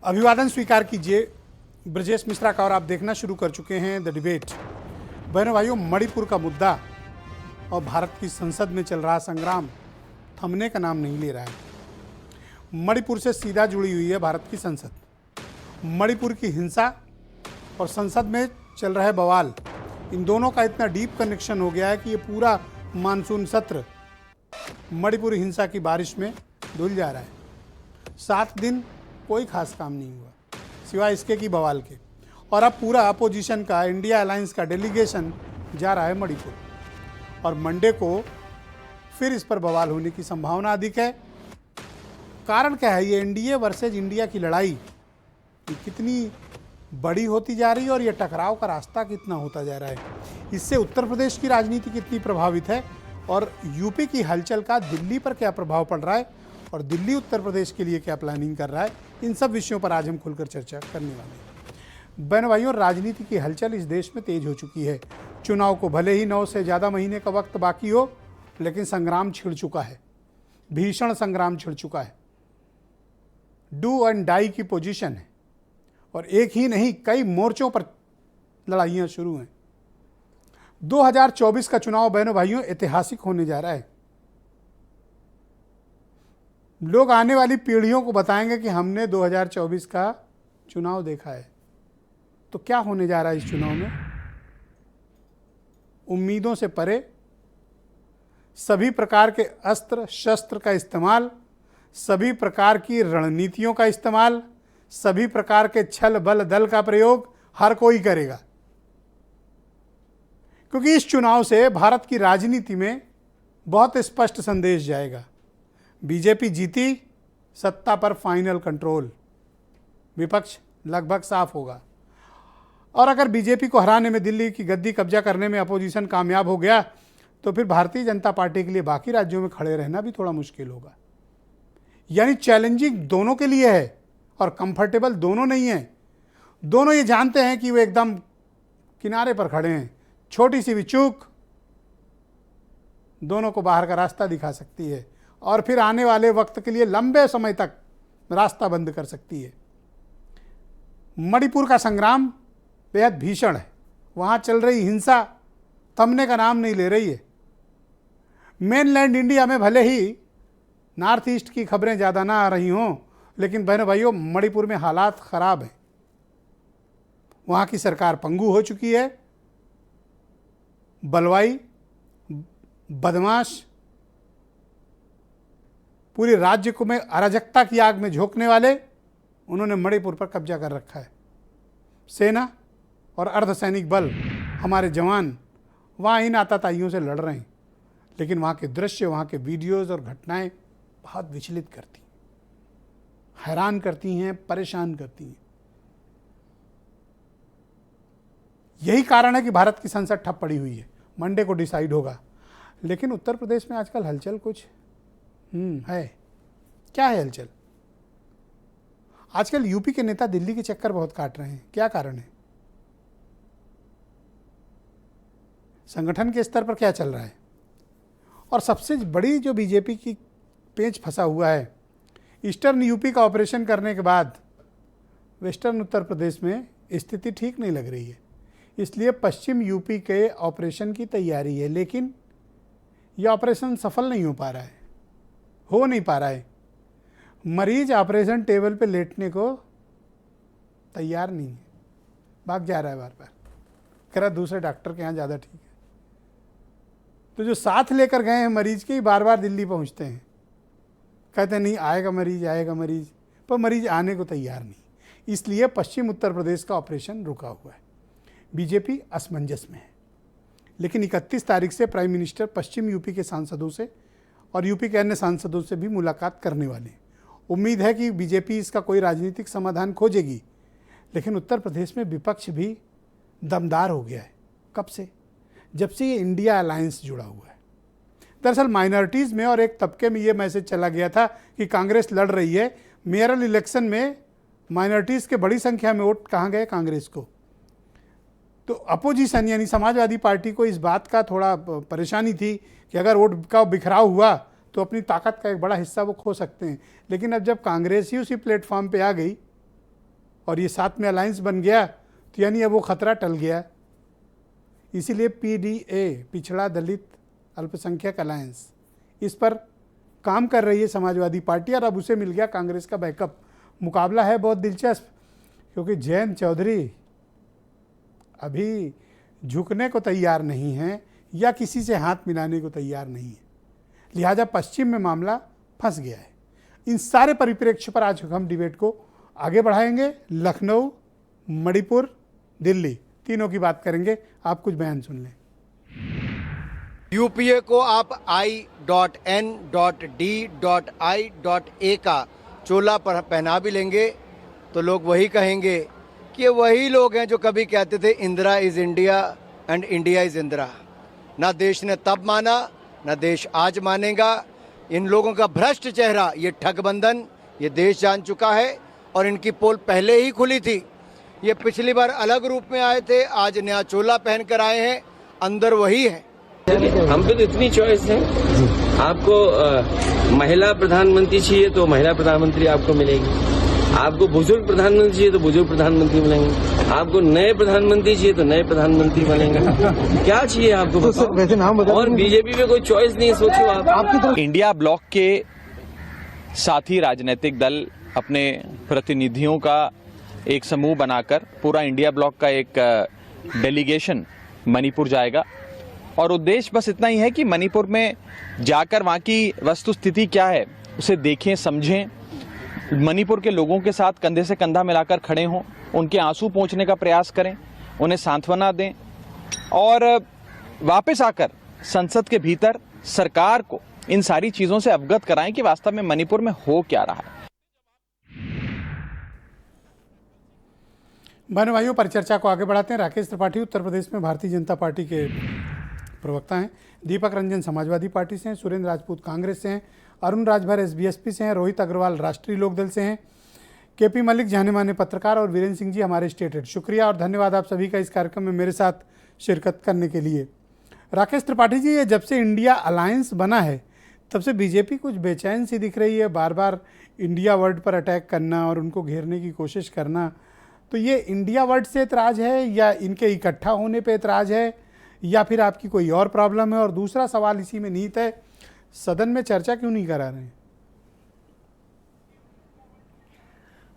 अभिवादन स्वीकार कीजिए ब्रजेश मिश्रा का। और आप देखना शुरू कर चुके हैं द डिबेट। बहनों भाइयों, मणिपुर का मुद्दा और भारत की संसद में चल रहा संग्राम थमने का नाम नहीं ले रहा है। मणिपुर से सीधा जुड़ी हुई है भारत की संसद। मणिपुर की हिंसा और संसद में चल रहे बवाल, इन दोनों का इतना डीप कनेक्शन हो गया है कि ये पूरा मानसून सत्र मणिपुर हिंसा की बारिश में धुल जा रहा है। 7 दिन कोई खास काम नहीं हुआ सिवाय इसके कि बवाल के। और अब पूरा अपोजिशन का, इंडिया अलायंस का डेलीगेशन जा रहा है मणिपुर, और मंडे को फिर इस पर बवाल होने की संभावना अधिक है। कारण क्या है? ये एनडीए वर्सेज इंडिया की लड़ाई ये कितनी बड़ी होती जा रही है और ये टकराव का रास्ता कितना होता जा रहा है। इससे उत्तर प्रदेश की राजनीति कितनी प्रभावित है और यूपी की हलचल का दिल्ली पर क्या प्रभाव पड़ रहा है और दिल्ली उत्तर प्रदेश के लिए क्या प्लानिंग कर रहा है, इन सब विषयों पर आज हम खुलकर चर्चा करने वाले हैं। बहन भाइयों, राजनीति की हलचल इस देश में तेज हो चुकी है। चुनाव को भले ही 9 से ज़्यादा महीने का वक्त बाकी हो, लेकिन संग्राम छिड़ चुका है, भीषण संग्राम छिड़ चुका है। डू एंड डाई की पोजीशन है और एक ही नहीं कई मोर्चों पर लड़ाइयाँ शुरू हैं। 2024 का चुनाव बहनों भाइयों ऐतिहासिक होने जा रहा है। लोग आने वाली पीढ़ियों को बताएंगे कि हमने 2024 का चुनाव देखा है। तो क्या होने जा रहा है इस चुनाव में? उम्मीदों से परे सभी प्रकार के अस्त्र शस्त्र का इस्तेमाल, सभी प्रकार की रणनीतियों का इस्तेमाल, सभी प्रकार के छल बल दल का प्रयोग हर कोई करेगा, क्योंकि इस चुनाव से भारत की राजनीति में बहुत स्पष्ट संदेश जाएगा। बीजेपी जीती, सत्ता पर फाइनल कंट्रोल, विपक्ष लगभग साफ होगा। और अगर बीजेपी को हराने में, दिल्ली की गद्दी कब्जा करने में अपोजिशन कामयाब हो गया तो फिर भारतीय जनता पार्टी के लिए बाकी राज्यों में खड़े रहना भी थोड़ा मुश्किल होगा। यानी चैलेंजिंग दोनों के लिए है और कंफर्टेबल दोनों नहीं है। दोनों ये जानते हैं कि वे एकदम किनारे पर खड़े हैं। छोटी सी भी चूक दोनों को बाहर का रास्ता दिखा सकती है और फिर आने वाले वक्त के लिए लंबे समय तक रास्ता बंद कर सकती है। मणिपुर का संग्राम बेहद भीषण है। वहाँ चल रही हिंसा थमने का नाम नहीं ले रही है। मेनलैंड इंडिया में भले ही नॉर्थ ईस्ट की खबरें ज़्यादा ना आ रही हों, लेकिन बहनों भाइयों मणिपुर में हालात ख़राब हैं। वहाँ की सरकार पंगु हो चुकी है। बलवाई, बदमाश, पूरे राज्य को में अराजकता की आग में झोंकने वाले, उन्होंने मणिपुर पर कब्जा कर रखा है। सेना और अर्धसैनिक बल, हमारे जवान वहाँ इन आतताइयों से लड़ रहे हैं, लेकिन वहाँ के दृश्य, वहाँ के वीडियोज़ और घटनाएं बहुत विचलित करती हैं, हैरान करती हैं, परेशान करती हैं। यही कारण है कि भारत की संसद ठप पड़ी हुई है। मंडे को डिसाइड होगा, लेकिन उत्तर प्रदेश में आजकल हलचल कुछ है। क्या है हलचल? आजकल यूपी के नेता दिल्ली के चक्कर बहुत काट रहे हैं। क्या कारण है? संगठन के स्तर पर क्या चल रहा है? और सबसे बड़ी जो बीजेपी की पेंच फंसा हुआ है, ईस्टर्न यूपी का ऑपरेशन करने के बाद वेस्टर्न उत्तर प्रदेश में स्थिति ठीक नहीं लग रही है। इसलिए पश्चिम यूपी के ऑपरेशन की तैयारी है, लेकिन यह ऑपरेशन सफल नहीं हो नहीं पा रहा है। मरीज ऑपरेशन टेबल पे लेटने को तैयार नहीं है, भाग जा रहा है बार बार, कह रहा दूसरे डॉक्टर के यहाँ ज़्यादा ठीक है। तो जो साथ लेकर गए हैं मरीज के, बार बार दिल्ली पहुँचते हैं, कहते हैं नहीं आएगा मरीज, पर मरीज आने को तैयार नहीं। इसलिए पश्चिम उत्तर प्रदेश का ऑपरेशन रुका हुआ है। बीजेपी असमंजस में है, लेकिन 31 तारीख से प्राइम मिनिस्टर पश्चिम यूपी के सांसदों से और यूपी के अन्य सांसदों से भी मुलाकात करने वाले हैं। उम्मीद है कि बीजेपी इसका कोई राजनीतिक समाधान खोजेगी, लेकिन उत्तर प्रदेश में विपक्ष भी दमदार हो गया है। कब से? जब से ये इंडिया अलायंस जुड़ा हुआ है। दरअसल माइनॉरिटीज़ में और एक तबके में ये मैसेज चला गया था कि कांग्रेस लड़ रही है। मेयरल इलेक्शन में माइनॉरिटीज़ के बड़ी संख्या में वोट कहाँ गए? कांग्रेस को। तो अपोजिशन यानी समाजवादी पार्टी को इस बात का थोड़ा परेशानी थी कि अगर वोट का बिखराव हुआ तो अपनी ताकत का एक बड़ा हिस्सा वो खो सकते हैं। लेकिन अब जब कांग्रेस ही उसी प्लेटफॉर्म पे आ गई और ये साथ में अलायंस बन गया तो यानी अब वो खतरा टल गया। इसीलिए पीडीए, पिछड़ा दलित अल्पसंख्यक अलायंस, इस पर काम कर रही है समाजवादी पार्टी और अब उसे मिल गया कांग्रेस का बैकअप। मुकाबला है बहुत दिलचस्प, क्योंकि जयंत चौधरी अभी झुकने को तैयार नहीं है या किसी से हाथ मिलाने को तैयार नहीं है, लिहाजा पश्चिम में मामला फंस गया है। इन सारे परिप्रेक्ष्य पर आज हम डिबेट को आगे बढ़ाएंगे। लखनऊ, मणिपुर, दिल्ली, तीनों की बात करेंगे। आप कुछ बयान सुन लें। यूपीए को आप I.N.D.I.A का चोला पर पहना भी लेंगे तो लोग वही कहेंगे कि ये वही लोग हैं जो कभी कहते थे Indira is India and India is Indira. ना देश ने तब माना, ना देश आज मानेगा। इन लोगों का भ्रष्ट चेहरा, ये ठगबंधन, ये देश जान चुका है और इनकी पोल पहले ही खुली थी। ये पिछली बार अलग रूप में आए थे, आज नया चोला पहन कर आए हैं, अंदर वही है। हम पे तो इतनी चॉइस है। आपको महिला प्रधानमंत्री चाहिए तो महिला प्रधानमंत्री आपको मिलेगी, आपको बुजुर्ग प्रधानमंत्री चाहिए तो बुजुर्ग प्रधानमंत्री मिलेंगे, आपको नए प्रधानमंत्री चाहिए तो नए प्रधानमंत्री मिलेंगे। क्या चाहिए आपको बताओ। और बीजेपी में कोई चॉइस नहीं है, सोचो आप। इंडिया ब्लॉक के साथी राजनीतिक दल अपने प्रतिनिधियों का एक समूह बनाकर पूरा इंडिया ब्लॉक का एक डेलीगेशन मणिपुर जाएगा और उद्देश्य बस इतना ही है कि मणिपुर में जाकर वहाँ की वस्तुस्थिति क्या है उसे देखें, समझें, मणिपुर के लोगों के साथ कंधे से कंधा मिलाकर खड़े हों, उनके आंसू पोंछने का प्रयास करें, उन्हें सांत्वना दें और वापस आकर संसद के भीतर सरकार को इन सारी चीज़ों से अवगत कराएं कि वास्तव में मणिपुर में हो क्या रहा है। बहन भाइयों, परिचर्चा को आगे बढ़ाते हैं। राकेश त्रिपाठी उत्तर प्रदेश में भारतीय जनता पार्टी के प्रवक्ता हैं, दीपक रंजन समाजवादी पार्टी से हैं, सुरेंद्र राजपूत कांग्रेस से हैं, अरुण राजभर एसबीएसपी से हैं, रोहित अग्रवाल राष्ट्रीय लोकदल से हैं, केपी मलिक जाने माने पत्रकार और वीरेंद्र सिंह जी हमारे स्टेट हेड। शुक्रिया और धन्यवाद आप सभी का इस कार्यक्रम में मेरे साथ शिरकत करने के लिए। राकेश त्रिपाठी जी, ये जब से इंडिया अलायंस बना है तब से बीजेपी कुछ बेचैन सी दिख रही है, बार बार इंडिया वर्ड पर अटैक करना और उनको घेरने की कोशिश करना। तो ये इंडिया वर्ड से एतराज़ है या इनके इकट्ठा होने पे एतराज़ है या फिर आपकी कोई और प्रॉब्लम है? और दूसरा सवाल इसी में निहित है, सदन में चर्चा क्यों नहीं करा रहे हैं?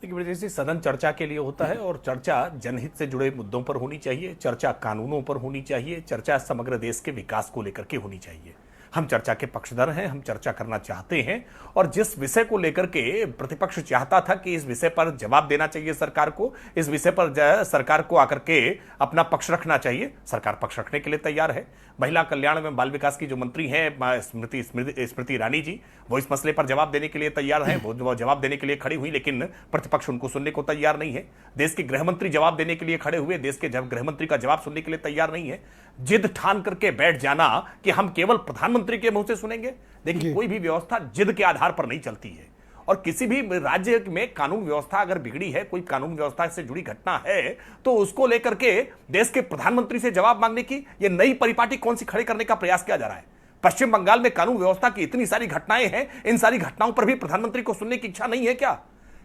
देखिए, जैसे सदन चर्चा के लिए होता है और चर्चा जनहित से जुड़े मुद्दों पर होनी चाहिए, चर्चा कानूनों पर होनी चाहिए, चर्चा समग्र देश के विकास को लेकर के होनी चाहिए। हम चर्चा के पक्षधर हैं, हम चर्चा करना चाहते हैं और जिस विषय को लेकर के प्रतिपक्ष चाहता था कि इस विषय पर जवाब देना चाहिए सरकार को, इस विषय पर सरकार को आकर के अपना पक्ष रखना चाहिए, सरकार पक्ष रखने के लिए तैयार है। महिला कल्याण एवं बाल विकास की जो मंत्री हैं स्मृति ईरानी जी, वो इस मसले पर जवाब देने के लिए तैयार हैं, वो जवाब देने के लिए खड़ी हुई, लेकिन प्रतिपक्ष उनको सुनने को तैयार नहीं है। देश के गृह मंत्री जवाब देने के लिए खड़े हुए, देश के गृह मंत्री का जवाब सुनने के लिए तैयार नहीं है। जिद ठान करके बैठ जाना कि हम केवल प्रधानमंत्री के मुंह से सुनेंगे। देखिए, कोई भी व्यवस्था जिद के आधार पर नहीं चलती है और किसी भी राज्य में कानून व्यवस्था अगर बिगड़ी है, कोई कानून व्यवस्था से जुड़ी घटना है, तो उसको लेकर के देश के प्रधानमंत्री से जवाब मांगने की ये नई परिपाटी कौन सी खड़े करने का प्रयास किया जा रहा है? पश्चिम बंगाल में कानून व्यवस्था की इतनी सारी घटनाएं हैं, इन सारी घटनाओं पर भी प्रधानमंत्री को सुनने की इच्छा नहीं है क्या?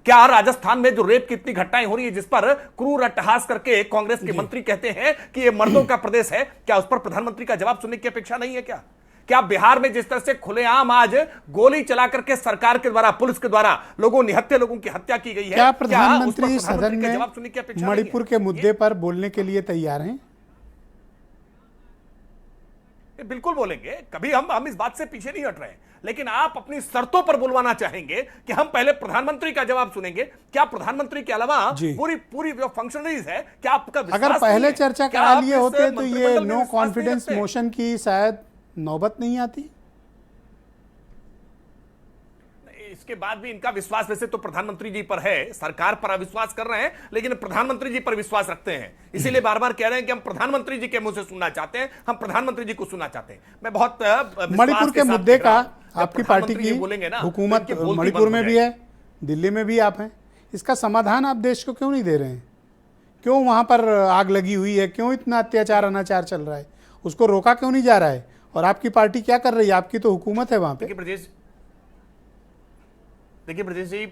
क्या राजस्थान में जो रेप की इतनी घटनाएं हो रही है जिस पर क्रूर अट्टहास करके कांग्रेस के मंत्री कहते हैं कि यह मर्दों का प्रदेश है, क्या उस पर प्रधानमंत्री का जवाब सुनने की अपेक्षा नहीं है क्या? क्या बिहार में जिस तरह से खुलेआम आज गोली चला करके सरकार के द्वारा, पुलिस के द्वारा निहत्थे लोगों की हत्या की गई है, क्या प्रधानमंत्री सदन में मणिपुर के मुद्दे पर बोलने के लिए तैयार हैं? बिल्कुल बोलेंगे, कभी हम इस बात से पीछे नहीं हट रहे हैं, लेकिन आप अपनी शर्तों पर बुलवाना चाहेंगे कि हम पहले प्रधानमंत्री का जवाब सुनेंगे। क्या प्रधानमंत्री के अलावा पूरी जो फंक्शनरीज है, क्या आपका अगर पहले चर्चा करा लिए होते तो ये नो कॉन्फिडेंस मोशन की शायद नौबत नहीं आती? इसके बाद भी इनका विश्वास वैसे तो प्रधानमंत्री जी पर है, सरकार पर अविश्वास कर रहे हैं, लेकिन प्रधानमंत्री जी पर विश्वास रखते हैं। इसीलिए बार बार कह रहे हैं कि हम प्रधानमंत्री जी के मुंह से सुनना चाहते हैं, हम प्रधानमंत्री जी को सुनना चाहते हैं। मैं बहुत मणिपुर के मुद्दे का आपकी पार्टी की हुकूमत मणिपुर में भी है, दिल्ली में भी आप हैं, इसका समाधान आप देश को क्यों नहीं दे रहे हैं? क्यों वहां पर आग लगी हुई है? क्यों इतना अत्याचार अनाचार चल रहा है? उसको रोका क्यों नहीं जा रहा है? और आपकी पार्टी क्या कर रही है? आपकी तो हुकूमत है वहां पे। देखिए ब्रजेश जी,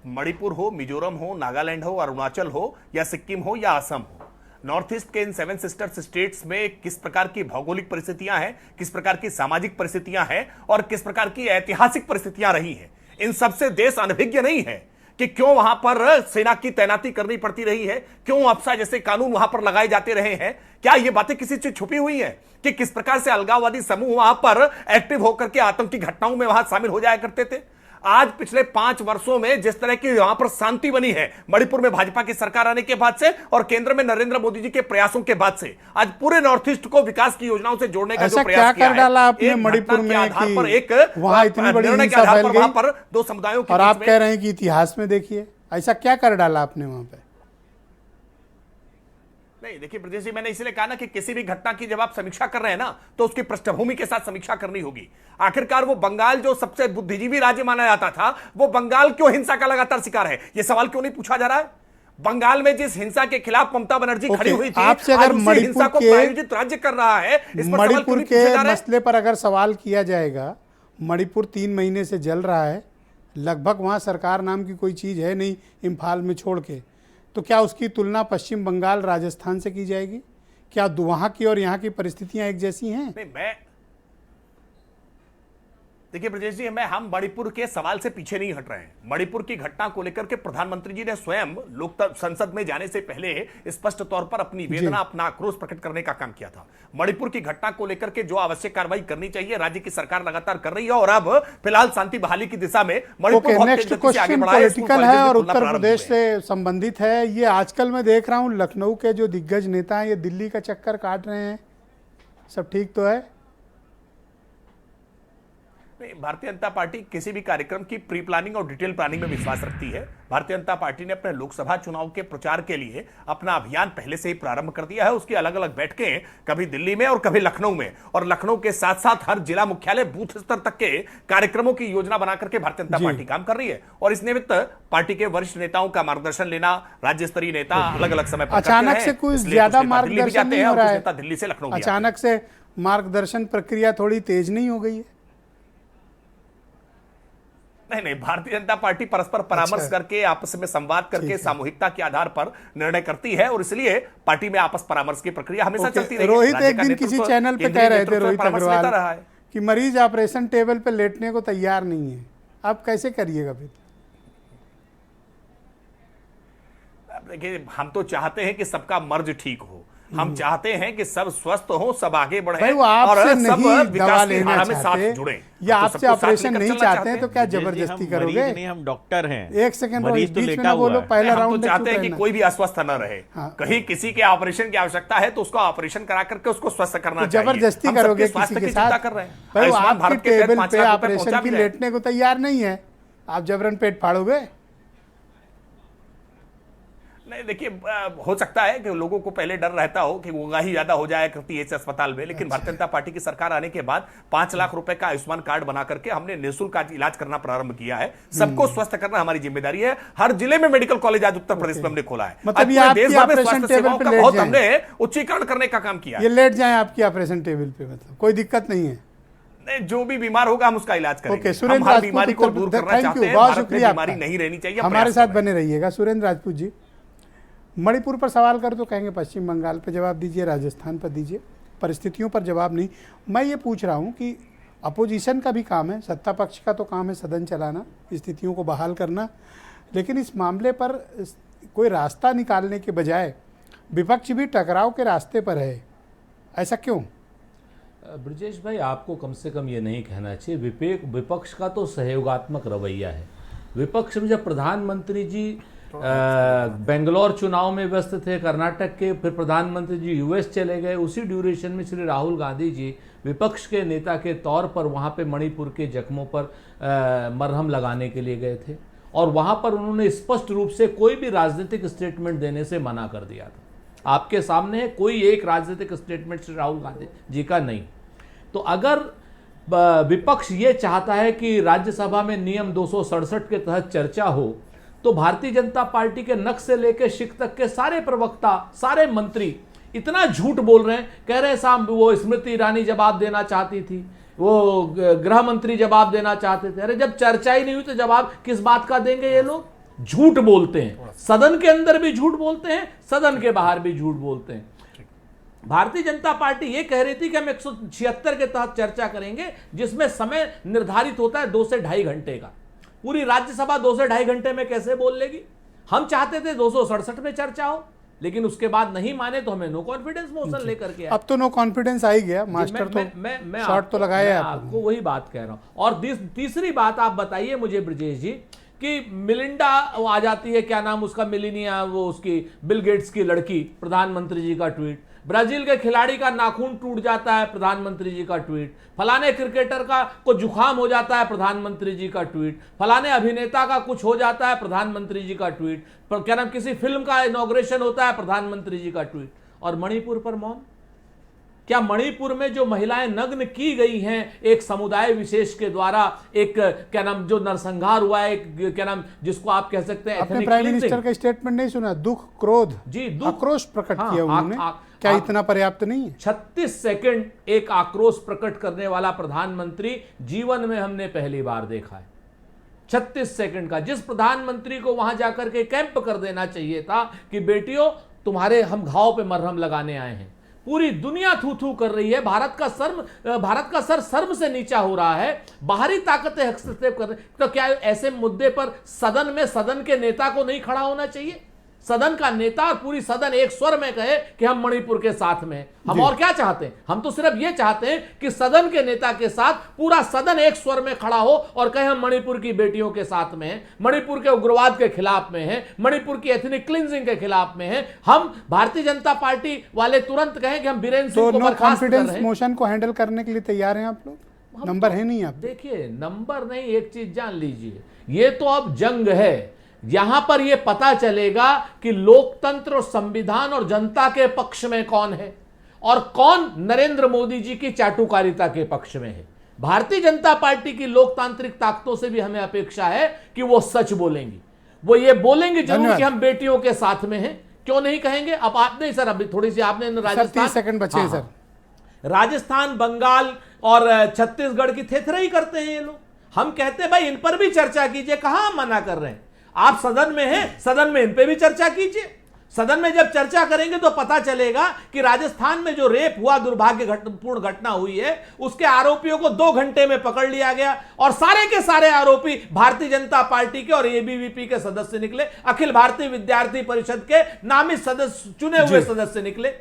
मणिपुर हो, मिजोरम हो, नागालैंड हो, अरुणाचल हो या सिक्किम हो या असम हो, नॉर्थ ईस्ट के इन 7 सिस्टर्स स्टेट्स में किस प्रकार की भौगोलिक परिस्थितियां हैं, किस प्रकार की सामाजिक परिस्थितियां हैं और किस प्रकार की ऐतिहासिक परिस्थितियां रही हैं, इन सबसे देश अनभिज्ञ नहीं है कि क्यों वहां पर सेना की तैनाती करनी पड़ती रही है, क्यों अफसा जैसे कानून वहां पर लगाए जाते रहे हैं। क्या ये बातें किसी से छुपी हुई हैं कि किस प्रकार से अलगाववादी समूह वहां पर एक्टिव होकर के आतंकी घटनाओं में वहां शामिल हो जाया करते थे। आज पिछले 5 वर्षों में जिस तरह की वहां पर शांति बनी है मणिपुर में भाजपा की सरकार आने के बाद से और केंद्र में नरेंद्र मोदी जी के प्रयासों के बाद से, आज पूरे नॉर्थ ईस्ट को विकास की योजनाओं से जोड़ने का जो प्रयास किया है, क्या कर डाला आपने मणिपुर में आधार पर एक वहां इतनी बड़ी निर्णय के हिंसा आधार फैल पर वहां गई पर दो समुदायों के और बीच आप में कह रहे हैं कि इतिहास में देखिए ऐसा क्या कर डाला आपने वहां पे? नहीं, देखिए ब्रजेश जी, मैंने इसलिए कहा ना कि किसी भी घटना की जब आप समीक्षा कर रहे हैं ना तो उसकी पृष्ठभूमि के साथ समीक्षा करनी होगी। आखिरकार वो बंगाल जो सबसे बुद्धिजीवी राज्य माना जाता था, वो बंगाल क्यों हिंसा का लगातार शिकार है? ये सवाल क्यों नहीं पूछा जा रहा है? बंगाल में जिस हिंसा के खिलाफ ममता बनर्जी खड़ी हुई थी, आपसे अगर हिंसा को प्रायोजित राज्य कर रहा है, इस पर मणिपुर के मसले पर अगर सवाल किया जाएगा, मणिपुर 3 महीने से जल रहा है, लगभग वहाँ सरकार नाम की कोई चीज़ है नहीं इम्फाल में छोड़ के, तो क्या उसकी तुलना पश्चिम बंगाल राजस्थान से की जाएगी? क्या वहाँ की और यहाँ की परिस्थितियाँ एक जैसी हैं? नहीं, देखिए ब्रजेश जी, हम मणिपुर के सवाल से पीछे नहीं हट रहे हैं। मणिपुर की घटना को लेकर के प्रधानमंत्री जी ने स्वयं संसद में जाने से पहले स्पष्ट तौर पर अपनी वेदना, अपना आक्रोश प्रकट करने का काम किया था। मणिपुर की घटना को लेकर के जो आवश्यक कार्रवाई करनी चाहिए राज्य की सरकार लगातार कर रही है और अब फिलहाल शांति बहाली की दिशा में मणिपुर बहुत तेज गति से आगे बढ़ा है। पॉलिटिकल है और उत्तर प्रदेश से संबंधित है। ये आजकल मैं देख रहा हूँ लखनऊ के जो दिग्गज नेता हैं ये दिल्ली का चक्कर काट रहे हैं, सब ठीक तो है? भारतीय जनता पार्टी किसी भी कार्यक्रम की प्री प्लानिंग और डिटेल प्लानिंग में विश्वास रखती है। भारतीय जनता पार्टी ने अपने लोकसभा चुनाव के प्रचार के लिए अपना अभियान पहले से ही प्रारंभ कर दिया है। उसकी अलग अलग बैठकें कभी दिल्ली में और कभी लखनऊ में, और लखनऊ के साथ साथ हर जिला मुख्यालय बूथ स्तर तक के कार्यक्रमों की योजना बना करके भारतीय जनता पार्टी काम कर रही है। और इस निमित्त पार्टी के वरिष्ठ नेताओं का मार्गदर्शन लेना, राज्य स्तरीय नेता अलग अलग समय पर अचानक से कोई ज्यादा मार्गदर्शन नहीं हो रहा है, दिल्ली से लखनऊ अचानक से मार्गदर्शन प्रक्रिया थोड़ी तेज नहीं हो गई है? नहीं, भारतीय जनता पार्टी परस्पर परामर्श करके, आपस में संवाद करके, सामूहिकता के आधार पर निर्णय करती है और इसलिए पार्टी में आपस परामर्श की प्रक्रिया हमेशा चलती रही है। रोहित एक दिन किसी चैनल पे कह रहे थे, रोहित अग्रवाल, कि मरीज ऑपरेशन टेबल पे लेटने को तैयार नहीं है, आप कैसे करिएगा फिर? देखिए, हम तो चाहते हैं कि सबका मर्ज ठीक हो, हम चाहते हैं कि सब स्वस्थ हो, सब आगे बढ़े और सब विकास की धारा में साथ जुड़े। या आपसे ऑपरेशन नहीं चाहते हैं तो क्या जबरदस्ती करोगे? नहीं, हम डॉक्टर हैं। एक सेकंड बीच में ना बोलो, पहला राउंड चाहते हैं कि कोई भी अस्वस्थ न रहे। कहीं किसी के ऑपरेशन की आवश्यकता है तो उसको ऑपरेशन करा करके उसको स्वस्थ करना चाहिए। जबरदस्ती करोगे किसी के साथ? कर रहे हैं, आपके टेबल पे ऑपरेशन की लेटने को तैयार नहीं है, आप जबरन पेट फाड़ोगे? नहीं, देखिए, हो सकता है कि लोगों को पहले डर रहता हो कि उंगाही ज्यादा हो जाए करती है इस अस्पताल में, लेकिन भारतीय जनता पार्टी की सरकार आने के बाद 5 लाख रुपए का आयुष्मान कार्ड बना करके हमने निःशुल्क इलाज करना प्रारंभ किया है। सबको स्वस्थ करना हमारी जिम्मेदारी है। हर जिले में मेडिकल कॉलेज आज उत्तर प्रदेश में हमने खोला है। मतलब देश भर में स्वास्थ्य सेवाओं का बहुत हमने उच्चीकरण करने का काम किया। ये लेट जाए आपकी ऑपरेशन टेबल पे, मतलब कोई दिक्कत नहीं है। जो भी बीमार होगा हम उसका इलाज करेंगे। ओके, सुरेंद्र राजपूत, बीमारी को दूर करना चाहते हैं। बहुत शुक्रिया, बीमारी नहीं रहनी चाहिए, हमारे साथ बने रहिएगा। सुरेंद्र राजपूत जी, मणिपुर पर सवाल कर तो कहेंगे पश्चिम बंगाल पर जवाब दीजिए, राजस्थान पर दीजिए, परिस्थितियों पर जवाब नहीं। मैं ये पूछ रहा हूँ कि अपोजिशन का भी काम है, सत्ता पक्ष का तो काम है सदन चलाना, स्थितियों को बहाल करना, लेकिन इस मामले पर कोई रास्ता निकालने के बजाय विपक्ष भी टकराव के रास्ते पर है, ऐसा क्यों? ब्रजेश भाई, आपको कम से कम ये नहीं कहना चाहिए। विपक्ष का तो सहयोगात्मक रवैया है। विपक्ष में जब प्रधानमंत्री जी बेंगलोर चुनाव में व्यस्त थे कर्नाटक के, फिर प्रधानमंत्री जी यूएस चले गए, उसी ड्यूरेशन में श्री राहुल गांधी जी विपक्ष के नेता के तौर पर वहाँ पे मणिपुर के जख्मों पर मरहम लगाने के लिए गए थे और वहाँ पर उन्होंने स्पष्ट रूप से कोई भी राजनीतिक स्टेटमेंट देने से मना कर दिया था। आपके सामने कोई एक राजनीतिक स्टेटमेंट श्री राहुल गांधी जी का नहीं। तो अगर विपक्ष ये चाहता है कि राज्यसभा में नियम 267 के तहत चर्चा हो, तो भारतीय जनता पार्टी के नख से लेकर शिख तक के सारे प्रवक्ता, सारे मंत्री इतना झूठ बोल रहे हैं। कह रहे हैं साहब वो स्मृति ईरानी जवाब देना चाहती थी, वो गृह मंत्री जवाब देना चाहते थे। अरे जब चर्चा ही नहीं हुई तो जवाब किस बात का देंगे ये लोग? झूठ बोलते हैं, सदन के अंदर भी झूठ बोलते हैं, सदन के बाहर भी झूठ बोलते हैं। भारतीय जनता पार्टी ये कह रही थी कि हम 176 के तहत चर्चा करेंगे, जिसमें समय निर्धारित होता है 2 से ढाई घंटे का। पूरी राज्यसभा 2 से ढाई घंटे में कैसे बोल लेगी? हम चाहते थे 267 में चर्चा हो, लेकिन उसके बाद नहीं माने तो हमें नो कॉन्फिडेंस मोशन लेकर के आए। अब तो नो कॉन्फिडेंस आ ही गया, मास्टर तो शॉट तो लगाया है आपको वही बात कह रहा हूं। और तीसरी बात आप बताइए मुझे ब्रजेश जी कि मिलिंडा आ जाती है, क्या नाम उसका, मिलिनिया, वो उसकी बिल गेट्स की लड़की, प्रधानमंत्री जी का ट्वीट। ब्राजील के खिलाड़ी का नाखून टूट जाता है, प्रधानमंत्री जी का ट्वीट। फलाने क्रिकेटर का को जुकाम हो जाता है, प्रधानमंत्री जी का ट्वीट। फलाने अभिनेता का कुछ हो जाता है, प्रधानमंत्री जी का ट्वीट। पर क्या नाम, किसी फिल्म का इनॉग्रेशन होता है, प्रधानमंत्री जी का ट्वीट। और मणिपुर पर मौन? क्या मणिपुर में जो महिलाएं नग्न की गई हैं एक समुदाय विशेष के द्वारा, एक क्या नाम जो नरसंहार हुआ है, एक क्या नाम जिसको आप कह सकते हैं, आपने प्राइम मिनिस्टर का स्टेटमेंट नहीं सुना? दुख, क्रोध जी, आक्रोश प्रकट किया उन्होंने। क्या इतना पर्याप्त नहीं है? 36 सेकंड एक आक्रोश प्रकट करने वाला प्रधानमंत्री जीवन में हमने पहली बार देखा है। 36 सेकंड का, जिस प्रधानमंत्री को वहां जाकर के कैंप कर देना चाहिए था कि बेटियों तुम्हारे हम घाव पे मरहम लगाने आए हैं। पूरी दुनिया थू थू कर रही है, भारत का सर शर्म से नीचा हो रहा है, बाहरी ताकतें हस्तक्षेप कर रही। तो क्या ऐसे मुद्दे पर सदन में सदन के नेता को नहीं खड़ा होना चाहिए? सदन का नेता और पूरी सदन एक स्वर में कहे कि हम मणिपुर के साथ में हैं। हम और क्या चाहते हैं? हम तो सिर्फ ये चाहते हैं कि सदन के नेता के साथ पूरा सदन एक स्वर में खड़ा हो और कहे हम मणिपुर की बेटियों के साथ में हैं, मणिपुर के उग्रवाद के खिलाफ में हैं, मणिपुर की एथनिक क्लिंजिंग के खिलाफ में हैं। हम भारतीय जनता पार्टी वाले तुरंत कहें कि हम बीरेन्द्र सिंह को बर्खास्त कर रहे हैं। मोशन को हैंडल करने के लिए तैयार हैं आप लोग? नंबर है नहीं? आप देखिए, नंबर नहीं, एक चीज जान लीजिए, ये तो अब जंग है। यहां पर यह पता चलेगा कि लोकतंत्र और संविधान और जनता के पक्ष में कौन है और कौन नरेंद्र मोदी जी की चाटुकारिता के पक्ष में है। भारतीय जनता पार्टी की लोकतांत्रिक ताकतों से भी हमें अपेक्षा है कि वो सच बोलेंगी। वो ये बोलेंगे जरूर कि हम बेटियों के साथ में हैं। क्यों नहीं कहेंगे? अब आपने सर अभी थोड़ी सी आपने राजस्थान, 30 सेकंड बचे हैं सर। राजस्थान, बंगाल और छत्तीसगढ़ की थेथराई करते हैं ये लोग। हम कहते हैं भाई इन पर भी चर्चा कीजिए, कहां हम मना कर रहे हैं? आप सदन में हैं, सदन में इन पे भी चर्चा कीजिए। सदन में जब चर्चा करेंगे तो पता चलेगा कि राजस्थान में जो रेप हुआ, दुर्भाग्यपूर्ण घटना हुई है, उसके आरोपियों को 2 घंटे में पकड़ लिया गया और सारे के सारे आरोपी भारतीय जनता पार्टी के और एबीवीपी के सदस्य निकले, अखिल भारतीय विद्यार्थी परिषद के नामित सदस्य, चुने हुए सदस्य निकले।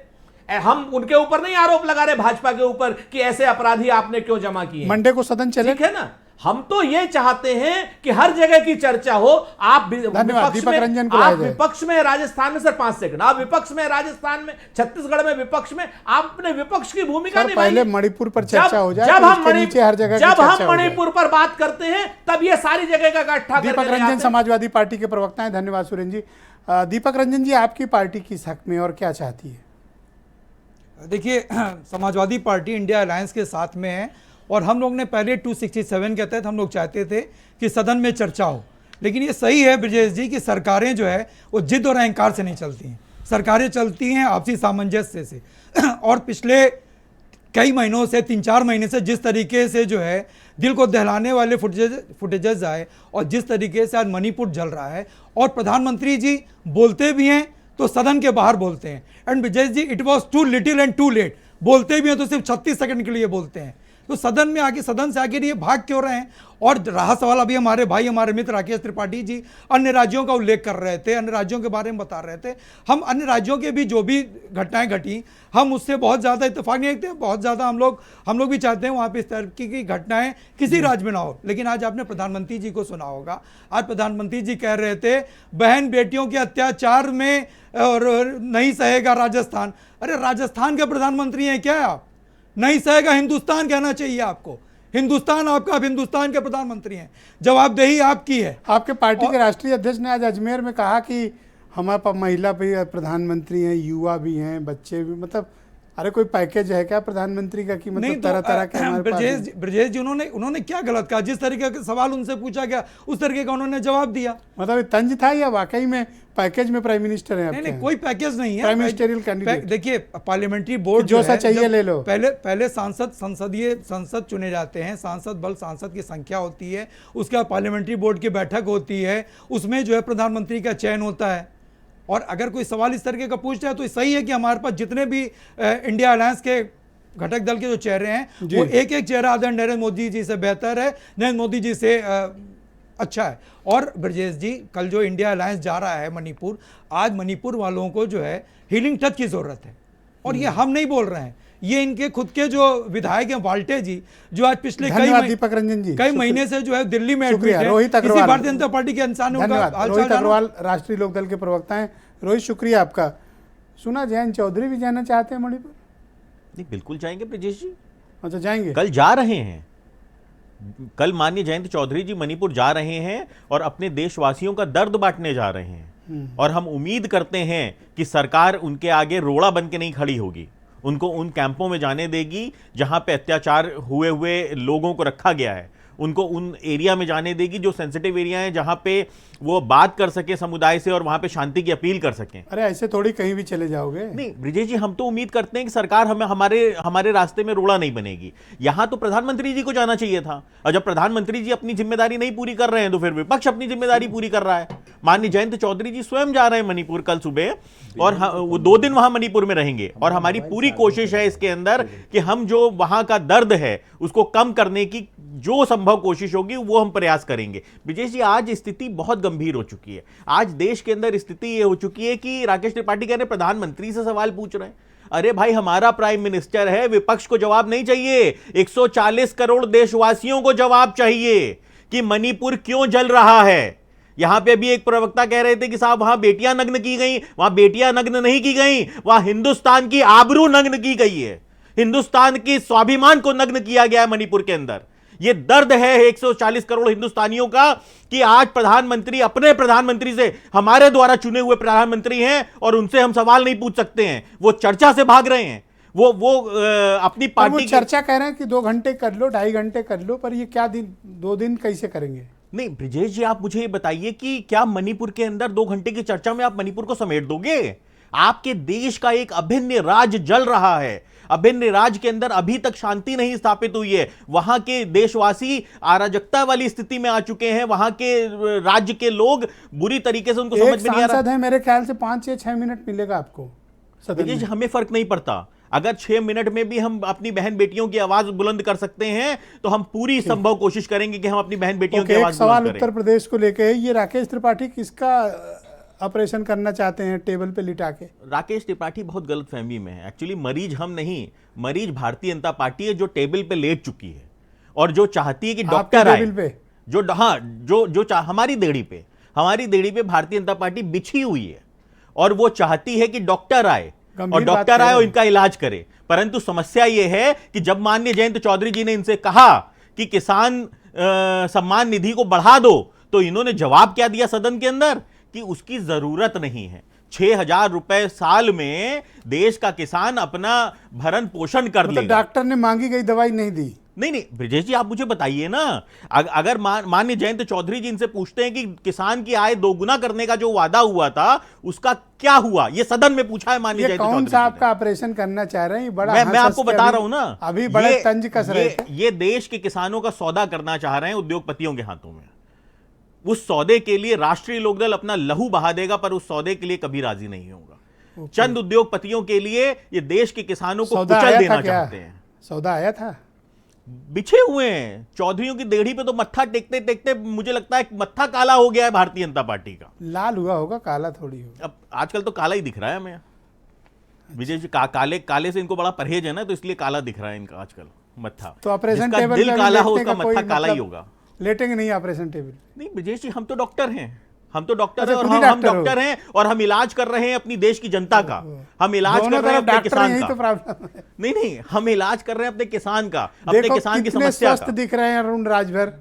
हम उनके ऊपर नहीं आरोप लगा रहे भाजपा के ऊपर कि ऐसे अपराधी आपने क्यों जमा किए। मंडे को सदन चले, ठीक है ना? हम तो ये चाहते हैं कि हर जगह की चर्चा हो। आप विपक्ष में राजस्थान में, सर 5 सेकंड, आप विपक्ष में राजस्थान में, छत्तीसगढ़ में विपक्ष में, आप अपने विपक्ष की भूमिका निभाइए। पहले मणिपुर पर चर्चा हो जाए, जब हम मणिपुर पर बात करते हैं तब ये सारी जगह का इकट्ठा। दीपक रंजन समाजवादी पार्टी के प्रवक्ता हैं, धन्यवाद सुरेंद्र जी। दीपक रंजन जी, आपकी पार्टी किस हक में और क्या चाहती है? देखिए, समाजवादी पार्टी इंडिया अलायंस के साथ में है और हम लोग ने पहले 267 के तहत हम लोग चाहते थे कि सदन में चर्चा हो। लेकिन ये सही है ब्रजेश जी कि सरकारें जो है वो जिद और अहंकार से नहीं चलती हैं, सरकारें चलती हैं आपसी सामंजस्य से। और पिछले कई महीनों से, 3-4 महीने से जिस तरीके से जो है दिल को दहलाने वाले फुटेजेस आए और जिस तरीके से आज मणिपुर जल रहा है, और प्रधानमंत्री जी बोलते भी हैं तो सदन के बाहर बोलते हैं। And Brajesh ji, it was too little and too late. बोलते भी हैं तो सिर्फ 36 सेकंड के लिए बोलते हैं। तो सदन में आके, सदन से आगे ये भाग क्यों रहे हैं? और रहा सवाल, अभी हमारे भाई, हमारे मित्र राकेश त्रिपाठी जी अन्य राज्यों का उल्लेख कर रहे थे, अन्य राज्यों के बारे में बता रहे थे। हम अन्य राज्यों के भी जो भी घटनाएं घटी, हम उससे बहुत ज़्यादा इत्तेफाक नहीं रखते। बहुत ज़्यादा हम लोग भी चाहते हैं वहाँ पे इस तरह की घटनाएं किसी राज्य में ना हो। लेकिन आज आपने प्रधानमंत्री जी को सुना होगा, आज प्रधानमंत्री जी कह रहे थे बहन बेटियों के अत्याचार में और नहीं सहेगा राजस्थान। अरे राजस्थान के प्रधानमंत्री हैं क्या आप? नहीं सहेगा हिंदुस्तान कहना चाहिए आपको। हिंदुस्तान आपका, आप हिंदुस्तान के प्रधानमंत्री हैं, जवाबदेही आपकी है। आपके पार्टी के राष्ट्रीय अध्यक्ष ने आज अजमेर में कहा कि हमारे पास महिला भी प्रधानमंत्री हैं, युवा भी हैं, बच्चे भी, मतलब अरे कोई पैकेज है क्या प्रधानमंत्री का कि नहीं मतलब तरह तरह के हमारे पास ब्रजेश जी उन्होंने क्या गलत कहा? जिस तरीके का सवाल उनसे पूछा गया उस तरीके का उन्होंने जवाब दिया। मतलब ये तंज था या वाकई में पैकेज में प्राइम मिनिस्टर है? नहीं, कोई पैकेज नहीं है। Prime ministerial candidate. देखिए पार्लियामेंट्री बोर्ड जो सा चाहिए ले लो। पहले संसद चुने जाते हैं, सांसद की संख्या होती है, उसके बाद पार्लियामेंट्री बोर्ड की बैठक होती है, उसमें जो है प्रधानमंत्री का चयन होता है। और अगर कोई सवाल इस तरीके का पूछता है तो सही है कि हमारे पास जितने भी इंडिया अलायंस के घटक दल के जो चेहरे हैं वो एक चेहरा आदरणीय नरेंद्र मोदी जी से बेहतर है, नरेंद्र मोदी जी से अच्छा है। और ब्रजेश जी कल जो इंडिया अलायंस जा रहा है मणिपुर, आज मणिपुर वालों को जो है हीलिंग टच की जरूरत है। और ये हम नहीं बोल रहे हैं, ये इनके खुद के जो विधायक हैं वाल्टे जी, जो आज पिछले दीपक रंजन जी कई महीने से जो है दिल्ली में रोहित अग्रवाल, भारतीय जनता पार्टी के इंसानों का रोहित अग्रवाल राष्ट्रीय लोकदल के प्रवक्ता हैं। रोहित शुक्रिया आपका। सुना जयंत चौधरी भी जाना चाहते हैं मणिपुर? नहीं, बिल्कुल जाएंगे ब्रजेश जी। अच्छा जाएंगे, कल जा रहे हैं। कल माननीय जयंत चौधरी जी मणिपुर जा रहे हैं और अपने देशवासियों का दर्द बांटने जा रहे हैं। और हम उम्मीद करते हैं कि सरकार उनके आगे रोड़ा बन के नहीं खड़ी होगी, उनको उन कैंपों में जाने देगी जहां पे अत्याचार हुए लोगों को रखा गया है, उनको उन एरिया में जाने देगी जो सेंसिटिव एरिया है, जहां पे वो बात कर सके समुदाय से और वहां पे शांति की अपील कर सकें। अरे ऐसे थोड़ी कहीं भी चले जाओगे। नहीं ब्रिजेश जी, हम तो उम्मीद करते हैं कि सरकार हमारे रास्ते में रोड़ा नहीं बनेगी। यहां तो प्रधानमंत्री जी को जाना चाहिए था, और जब प्रधानमंत्री जी अपनी जिम्मेदारी नहीं पूरी कर रहे हैं तो फिर विपक्ष अपनी जिम्मेदारी पूरी कर रहा है। माननीय जयंत चौधरी जी स्वयं जा रहे हैं मणिपुर कल सुबह, और वो 2 दिन वहां मणिपुर में रहेंगे। और हमारी पूरी कोशिश है इसके अंदर कि हम जो वहां का दर्द है उसको कम करने की जो संभव कोशिश होगी वो हम प्रयास करेंगे। ब्रिजेश जी, आज स्थिति बहुत गंभीर हो चुकी है। आज देश के अंदर स्थिति ये हो चुकी है कि राकेश त्रिपाठी कह रहे हैं प्रधानमंत्री से सवाल पूछ रहे हैं। अरे भाई, हमारा प्राइम मिनिस्टर है, विपक्ष को जवाब नहीं चाहिए, 140 करोड़ देशवासियों को जवाब चाहिए कि मणिपुर क्यों जल रहा है। यहां पे अभी एक प्रवक्ता कह रहे थे कि साहब वहां बेटियां नग्न की गई, वहां बेटियां नग्न नहीं की गई, वहां हिंदुस्तान की आबरू नग्न की गई है, हिंदुस्तान की स्वाभिमान को नग्न किया गया है मणिपुर के अंदर। यह दर्द है 140 करोड़ हिंदुस्तानियों का कि आज प्रधानमंत्री अपने प्रधानमंत्री से, हमारे द्वारा चुने हुए प्रधानमंत्री हैं और उनसे हम सवाल नहीं पूछ सकते हैं, वो चर्चा से भाग रहे हैं। वो अपनी पार्टी चर्चा कह रहे हैं कि 2 घंटे कर लो, 2.5 घंटे कर लो, पर ये क्या 2 दिन कैसे करेंगे? नहीं ब्रिजेश जी, आप मुझे ये बताइए कि क्या मणिपुर के अंदर 2 घंटे की चर्चा में आप मणिपुर को समेट दोगे? आपके देश का एक अभिन्न राज्य जल रहा है, अभिन्न राज्य के अंदर अभी तक शांति नहीं स्थापित हुई है, वहां के देशवासी अराजकता वाली स्थिति में आ चुके हैं, वहां के राज्य के लोग बुरी तरीके से उनको समझ में नहीं आ रहा। सांसद है, मेरे ख्याल से 5 या 6 मिनट मिलेगा आपको सदन में। हमें फर्क नहीं पड़ता, अगर 6 मिनट में भी हम अपनी बहन बेटियों की आवाज बुलंद कर सकते हैं तो हम पूरी संभव कोशिश करेंगे कि हम अपनी बहन बेटियों की आवाज बुलंद करें। उत्तर प्रदेश को लेके ये राकेश त्रिपाठी किसका ऑपरेशन करना चाहते हैं टेबल पे लिटा के? राकेश त्रिपाठी बहुत गलतफहमी में है। एक्चुअली मरीज हम नहीं, मरीज भारतीय जनता पार्टी है जो टेबल पे लेट चुकी है और जो चाहती है कि डॉक्टर आए, हमारी देड़ी पे भारतीय जनता पार्टी बिछी हुई है और वो चाहती है कि डॉक्टर आए और डॉक्टर आए और इनका इलाज करे। परंतु समस्या यह है कि जब माननीय जयंत चौधरी जी ने इनसे कहा कि किसान सम्मान निधि को बढ़ा दो, तो इन्होंने जवाब क्या दिया सदन के अंदर कि उसकी जरूरत नहीं है। 6,000 रुपए साल में देश का किसान अपना भरण पोषण कर लेगा। डॉक्टर ने मांगी गई दवाई नहीं दी। नहीं ब्रिजेश जी, आप मुझे बताइए ना, अगर माननीय जयंत चौधरी जी इनसे पूछते हैं कि किसान की आय 2 गुना करने का जो वादा हुआ था उसका क्या हुआ, ये सदन में पूछा है माननीय जयंत चौधरी जी। कौन सा आपका ऑपरेशन करना चाह रहे हैं? बड़ा मैं आपको बता रहा हूं ना, अभी बड़े तंज कस रहे थे। ये देश के किसानों का सौदा करना चाह रहे हैं उद्योगपतियों के हाथों में। उस सौदे के लिए राष्ट्रीय लोकदल अपना लहू बहा देगा, पर उस सौदे के लिए कभी राजी नहीं होगा। चंद उद्योगपतियों के लिए ये देश के किसानों को कुचल देना चाहते हैं। सौदा आया था, बिछे हुए हैं चौधरियों की देड़ी पे, तो मत्था टेकते टेकते मुझे लगता है मत्था काला हो गया है भारतीय जनता पार्टी का। लाल हुआ होगा, काला थोड़ी होगा। अब आजकल तो काला ही दिख रहा है हमें विजय जी। काले से इनको बड़ा परहेज है ना, तो इसलिए काला दिख रहा है इनका आजकल मत्था। तो ऑपरेशन टेबल दिल काला हो उसका मत्था काला ही होगा। लेटेंगे नहीं ऑपरेशन टेबल? नहीं ब्रिजेश जी, हम तो डॉक्टर हैं, हम डॉक्टर हैं और हम इलाज कर रहे हैं अपनी देश की जनता का। हम इलाज कर रहे हैं अपने किसान का। नहीं, हम इलाज कर रहे हैं अपने किसान का, अपने किसान की समस्या का। स्वस्थ दिख रहे हैं अरुण राजभर,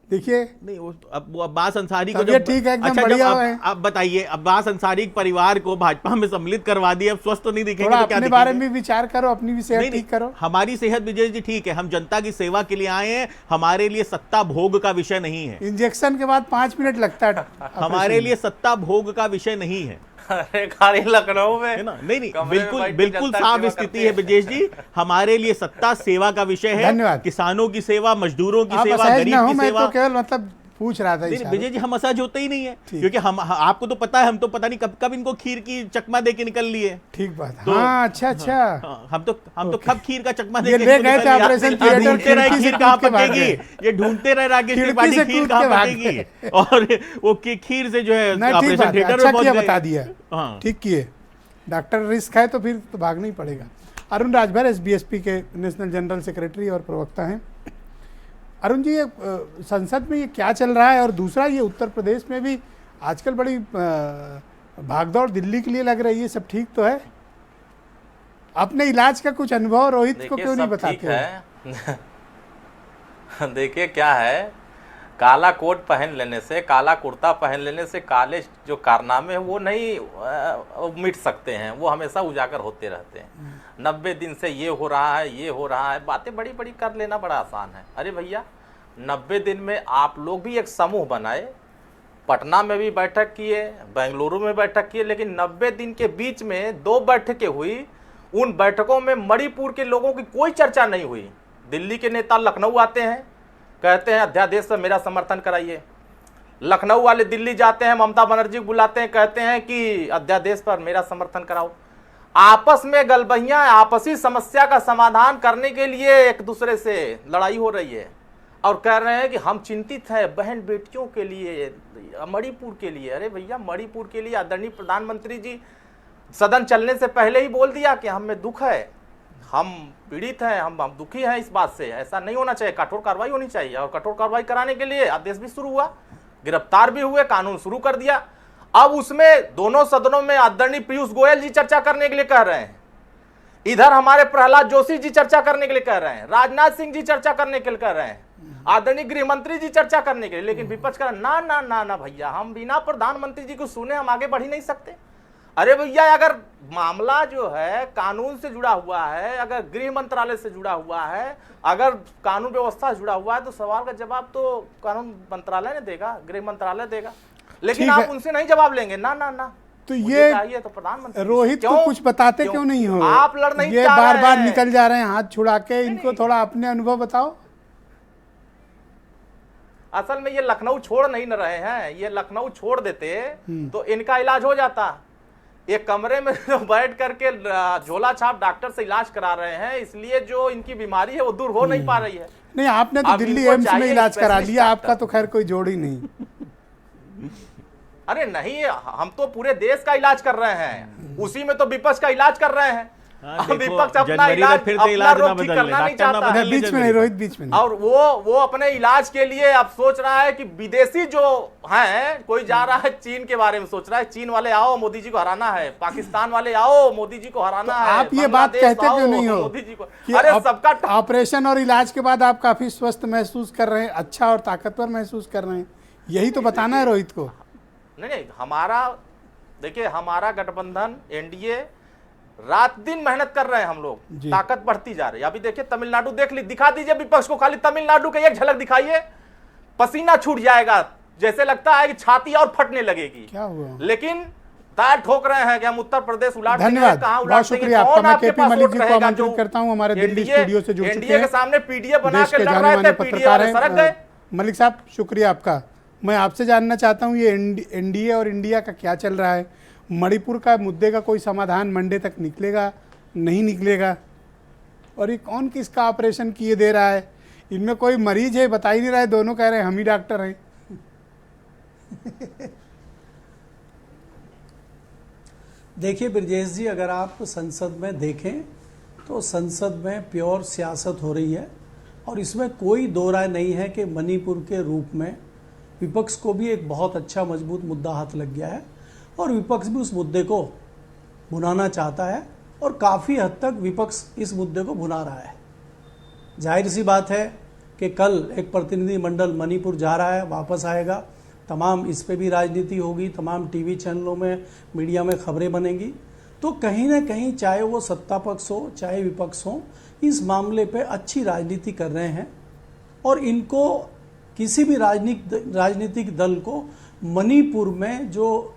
देखिए नहीं वो अब वो अब्बास अंसारी को तबीयत ठीक है, एकदम बढ़िया है। अब बताइए, अब्बास अंसारी परिवार को भाजपा में सम्मिलित करवा दिया, अब स्वस्थ तो नहीं दिखेंगे थोड़ा तो क्या अपने दिखेंगे? बारे में विचार करो, अपनी भी सेहत नहीं, ठीक करो। हमारी सेहत विजय जी ठीक है, हम जनता की सेवा के लिए आए हैं, हमारे लिए सत्ता भोग का विषय नहीं है। इंजेक्शन के बाद 5 मिनट लगता है हमारे लिए सत्ता भोग का विषय नहीं है, अरे खाली लखनऊ में है ना? नहीं कमरे में बिल्कुल बैठ के बिल्कुल जनता साफ सेवा स्थिति करते है हैं। ब्रजेश जी, हमारे लिए सत्ता सेवा का विषय है। धन्यवाद। किसानों की सेवा, मजदूरों की आप सेवा, असहज गरीब ना हो, की मैं सेवा। तो केवल मतलब पूछ रहा था नहीं इशारों। विजय जी, हम असहज होते ही नहीं है, ठीक। क्योंकि हम आपको तो पता है, हम तो पता नहीं कब कब इनको खीर की चकमा दे के निकल लिए। ठीक बात है। तो- हाँ, अच्छा हाँ, हम तो कब खीर का चकमा दे ये के ले इनको गए थे निकल लिए। ऑपरेशन ये थिएटर, ढूंढते रहे खिड़की से खीर कहाँ कूद के भाग पकेगी, गए। ये ढूंढते रहे राकेश खिड़की त्रिपाठी से खीर कूद कहाँ के भाग पकेगी, और वो खीर से जो है नहीं, ठीक ऑपरेशन बात है, थिएटर अच्छा में पहुंच किया, गए। बता दिया। हाँ। ठीक किए। डॉक्टर रिस्क है तो फिर तो भागना ही पड़ेगा। अरुण राजभर एसबीएसपी के नेशनल जनरल सेक्रेटरी और प्रवक्ता हैं। अरुण जी, ये संसद में ये क्या चल रहा है, और दूसरा ये उत्तर प्रदेश में भी आजकल बड़ी भागदौड़ दिल्ली के लिए लग रही है, सब ठीक तो है? अपने इलाज का कुछ अनुभव रोहित को देखिए क्यों नहीं सब बताते ठीक हो? है। देखिए क्या है, काला कोट पहन लेने से, काला कुर्ता पहन लेने से काले जो कारनामे हैं वो नहीं मिट सकते हैं, वो हमेशा उजागर होते रहते हैं। 90 दिन से ये हो रहा है, ये हो रहा है, बातें बड़ी बड़ी कर लेना बड़ा आसान है। अरे भैया, 90 दिन में आप लोग भी एक समूह बनाए, पटना में भी बैठक किए, बेंगलुरु में बैठक किए, लेकिन 90 दिन के बीच में 2 बैठकें हुई। उन बैठकों में मणिपुर के लोगों की कोई चर्चा नहीं हुई। दिल्ली के नेता लखनऊ आते हैं, कहते हैं अध्यादेश पर मेरा समर्थन कराइए। लखनऊ वाले दिल्ली जाते हैं, ममता बनर्जी को बुलाते हैं, कहते हैं कि अध्यादेश पर मेरा समर्थन कराओ। आपस में गलबहियां, आपसी समस्या का समाधान करने के लिए एक दूसरे से लड़ाई हो रही है, और कह रहे हैं कि हम चिंतित हैं बहन बेटियों के लिए, मणिपुर के लिए। अरे भैया, मणिपुर के लिए आदरणीय प्रधानमंत्री जी सदन चलने से पहले ही बोल दिया कि हमें दुख है, हम पीड़ित हैं, हम दुखी हैं इस बात से, ऐसा नहीं होना चाहिए, कठोर कार्रवाई होनी चाहिए। और कठोर कार्रवाई कराने के लिए आदेश भी शुरू हुआ, गिरफ्तार भी हुए, कानून शुरू कर दिया। अब उसमें दोनों सदनों में आदरणीय पीयूष गोयल जी चर्चा करने के लिए कह रहे हैं, इधर हमारे प्रहलाद जोशी जी चर्चा करने के लिए कह रहे हैं, राजनाथ सिंह जी चर्चा करने के लिए कह रहे हैं, आदरणीय गृह मंत्री जी चर्चा करने के लिए, लेकिन विपक्ष का ना ना ना ना भैया, हम बिना प्रधानमंत्री जी को सुने हम आगे बढ़ ही नहीं सकते। अरे भैया, अगर मामला जो है कानून से जुड़ा हुआ है, अगर गृह मंत्रालय से जुड़ा हुआ है, अगर कानून व्यवस्था से जुड़ा हुआ है, तो सवाल का जवाब तो कानून मंत्रालय ने देगा, गृह मंत्रालय देगा। लेकिन आप उनसे नहीं जवाब लेंगे, ना ना ना। तो ये चाहिए तो प्रधानमंत्री रोहित को कुछ बताते क्यों नहीं हो? आप लड़ नहीं ये चाह बार रहे बार हैं। निकल जा रहे हैं हाथ छुड़ा के, इनको थोड़ा अपने अनुभव बताओ। असल में ये लखनऊ छोड़ नहीं न रहे हैं, ये लखनऊ छोड़ देते तो इनका इलाज हो जाता। एक कमरे में बैठ करके झोला छाप डॉक्टर से इलाज करा रहे हैं, इसलिए जो इनकी बीमारी है वो दूर हो नहीं पा रही है। नहीं, आपने तो अब दिल्ली इनको एम्स में चाहिए इलाज करा स्पेशलिस्ट लिया, आपका डॉक्टर। तो खैर कोई जोड़ ही नहीं। अरे नहीं, हम तो पूरे देश का इलाज कर रहे हैं, उसी में तो विपक्ष का इलाज कर रहे हैं। देखो, विपक्ष अपना जनवरी इलाज, तक फिर से अपना इलाज ना रोग ठीक बदल ले, करना नहीं डॉक्टर ना चाहता है। बदल ले। बीच में नहीं रोहित, बीच में नहीं। और वो अपने इलाज के लिए अब सोच रहा है कि विदेशी जो हैं, कोई जा रहा है चीन के बारे में सोच रहा है, चीन वाले आओ मोदी जी को हराना है, पाकिस्तान वाले आओ मोदी जी को हराना है, आप ये बात बांग्लादेश कहते आओ, क्यों नहीं हो मोदी जी को। कि अरे सबका ऑपरेशन और इलाज के बाद आप काफी स्वस्थ महसूस कर रहे हैं, अच्छा और ताकतवर महसूस कर रहे हैं, यही तो बताना है रोहित को। नहीं, हमारा देखिए, हमारा गठबंधन एनडीए रात दिन मेहनत कर रहे हैं, हम लोग ताकत बढ़ती जा रही है। अभी देखिए तमिलनाडु देख ली, दिखा दीजिए विपक्ष को, खाली तमिलनाडु का एक झलक दिखाइए, पसीना छूट जाएगा, जैसे लगता है कि छाती और फटने लगेगी। क्या हुआ? लेकिन तार ठोक रहे हैं कि हम उत्तर प्रदेश उलाट देंगे, धन्यवाद, कहां उलाट बहुत देंगे, शुक्रिया आपका। कौन मैं आपके केपी पास मलिक वोट जी को रहेगा आमंत्रित जो करता हूं, हमारे दिल्ली NDA स्टूडियो से जुड़ चुके NDA के हैं, सामने पीडीएफ बना देश के के लड़ जाने रहे माने थे, पीडीएफ पत्रकार वाले सरक गए। हैं। मलिक साहब, शुक्रिया आपका। मैं आपसे जानना चाहता हूं, ये एनडीए और इंडिया का क्या चल रहा है? मणिपुर का मुद्दे का कोई समाधान मंडे तक निकलेगा, नहीं निकलेगा? और ये कौन किसका ऑपरेशन किए दे रहा है? इनमें कोई मरीज है बता ही नहीं रहा है, दोनों कह रहे हैं हम ही डॉक्टर हैं। देखिए ब्रजेश जी, अगर आप संसद में देखें तो संसद में प्योर सियासत हो रही है, और इसमें कोई दो राय नहीं है कि मणिपुर के रूप में विपक्ष को भी एक बहुत अच्छा मजबूत मुद्दा हाथ लग गया है, और विपक्ष भी उस मुद्दे को भुनाना चाहता है, और काफ़ी हद तक विपक्ष इस मुद्दे को भुना रहा है। जाहिर सी बात है कि कल एक प्रतिनिधि मंडल मणिपुर जा रहा है, वापस आएगा, तमाम इस पे भी राजनीति होगी, तमाम टीवी चैनलों में, मीडिया में खबरें बनेंगी। तो कहीं ना कहीं चाहे वो सत्ता पक्ष हो चाहे विपक्ष हो, इस मामले पे अच्छी राजनीति कर रहे हैं और इनको किसी भी राजनीतिक दल को मणिपुर में जो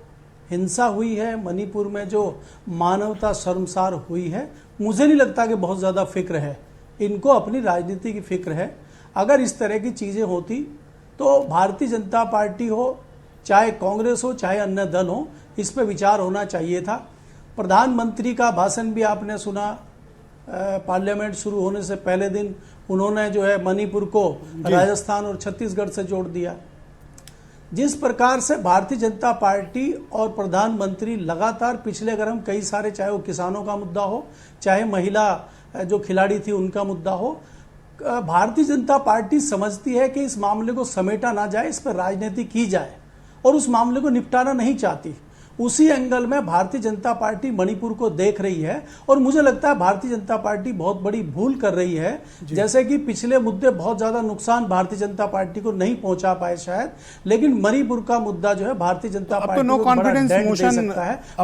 हिंसा हुई है, मणिपुर में जो मानवता शर्मसार हुई है, मुझे नहीं लगता कि बहुत ज़्यादा फिक्र है। इनको अपनी राजनीति की फिक्र है। अगर इस तरह की चीज़ें होती तो भारतीय जनता पार्टी हो चाहे कांग्रेस हो चाहे अन्य दल हो, इस पर विचार होना चाहिए था। प्रधानमंत्री का भाषण भी आपने सुना, पार्लियामेंट शुरू होने से पहले दिन उन्होंने जो है मणिपुर को राजस्थान और छत्तीसगढ़ से जोड़ दिया। जिस प्रकार से भारतीय जनता पार्टी और प्रधानमंत्री लगातार पिछले, अगर हम कई सारे, चाहे वो किसानों का मुद्दा हो चाहे महिला जो खिलाड़ी थी उनका मुद्दा हो, भारतीय जनता पार्टी समझती है कि इस मामले को समेटा ना जाए, इस पर राजनीति की जाए और उस मामले को निपटाना नहीं चाहती। उसी एंगल में भारतीय जनता पार्टी मणिपुर को देख रही है और मुझे लगता है भारतीय जनता पार्टी बहुत बड़ी भूल कर रही है। जैसे कि पिछले मुद्दे बहुत ज्यादा नुकसान भारतीय जनता पार्टी को नहीं पहुंचा पाए शायद, लेकिन मणिपुर का मुद्दा जो है Bharatiya Janata party no confidence motion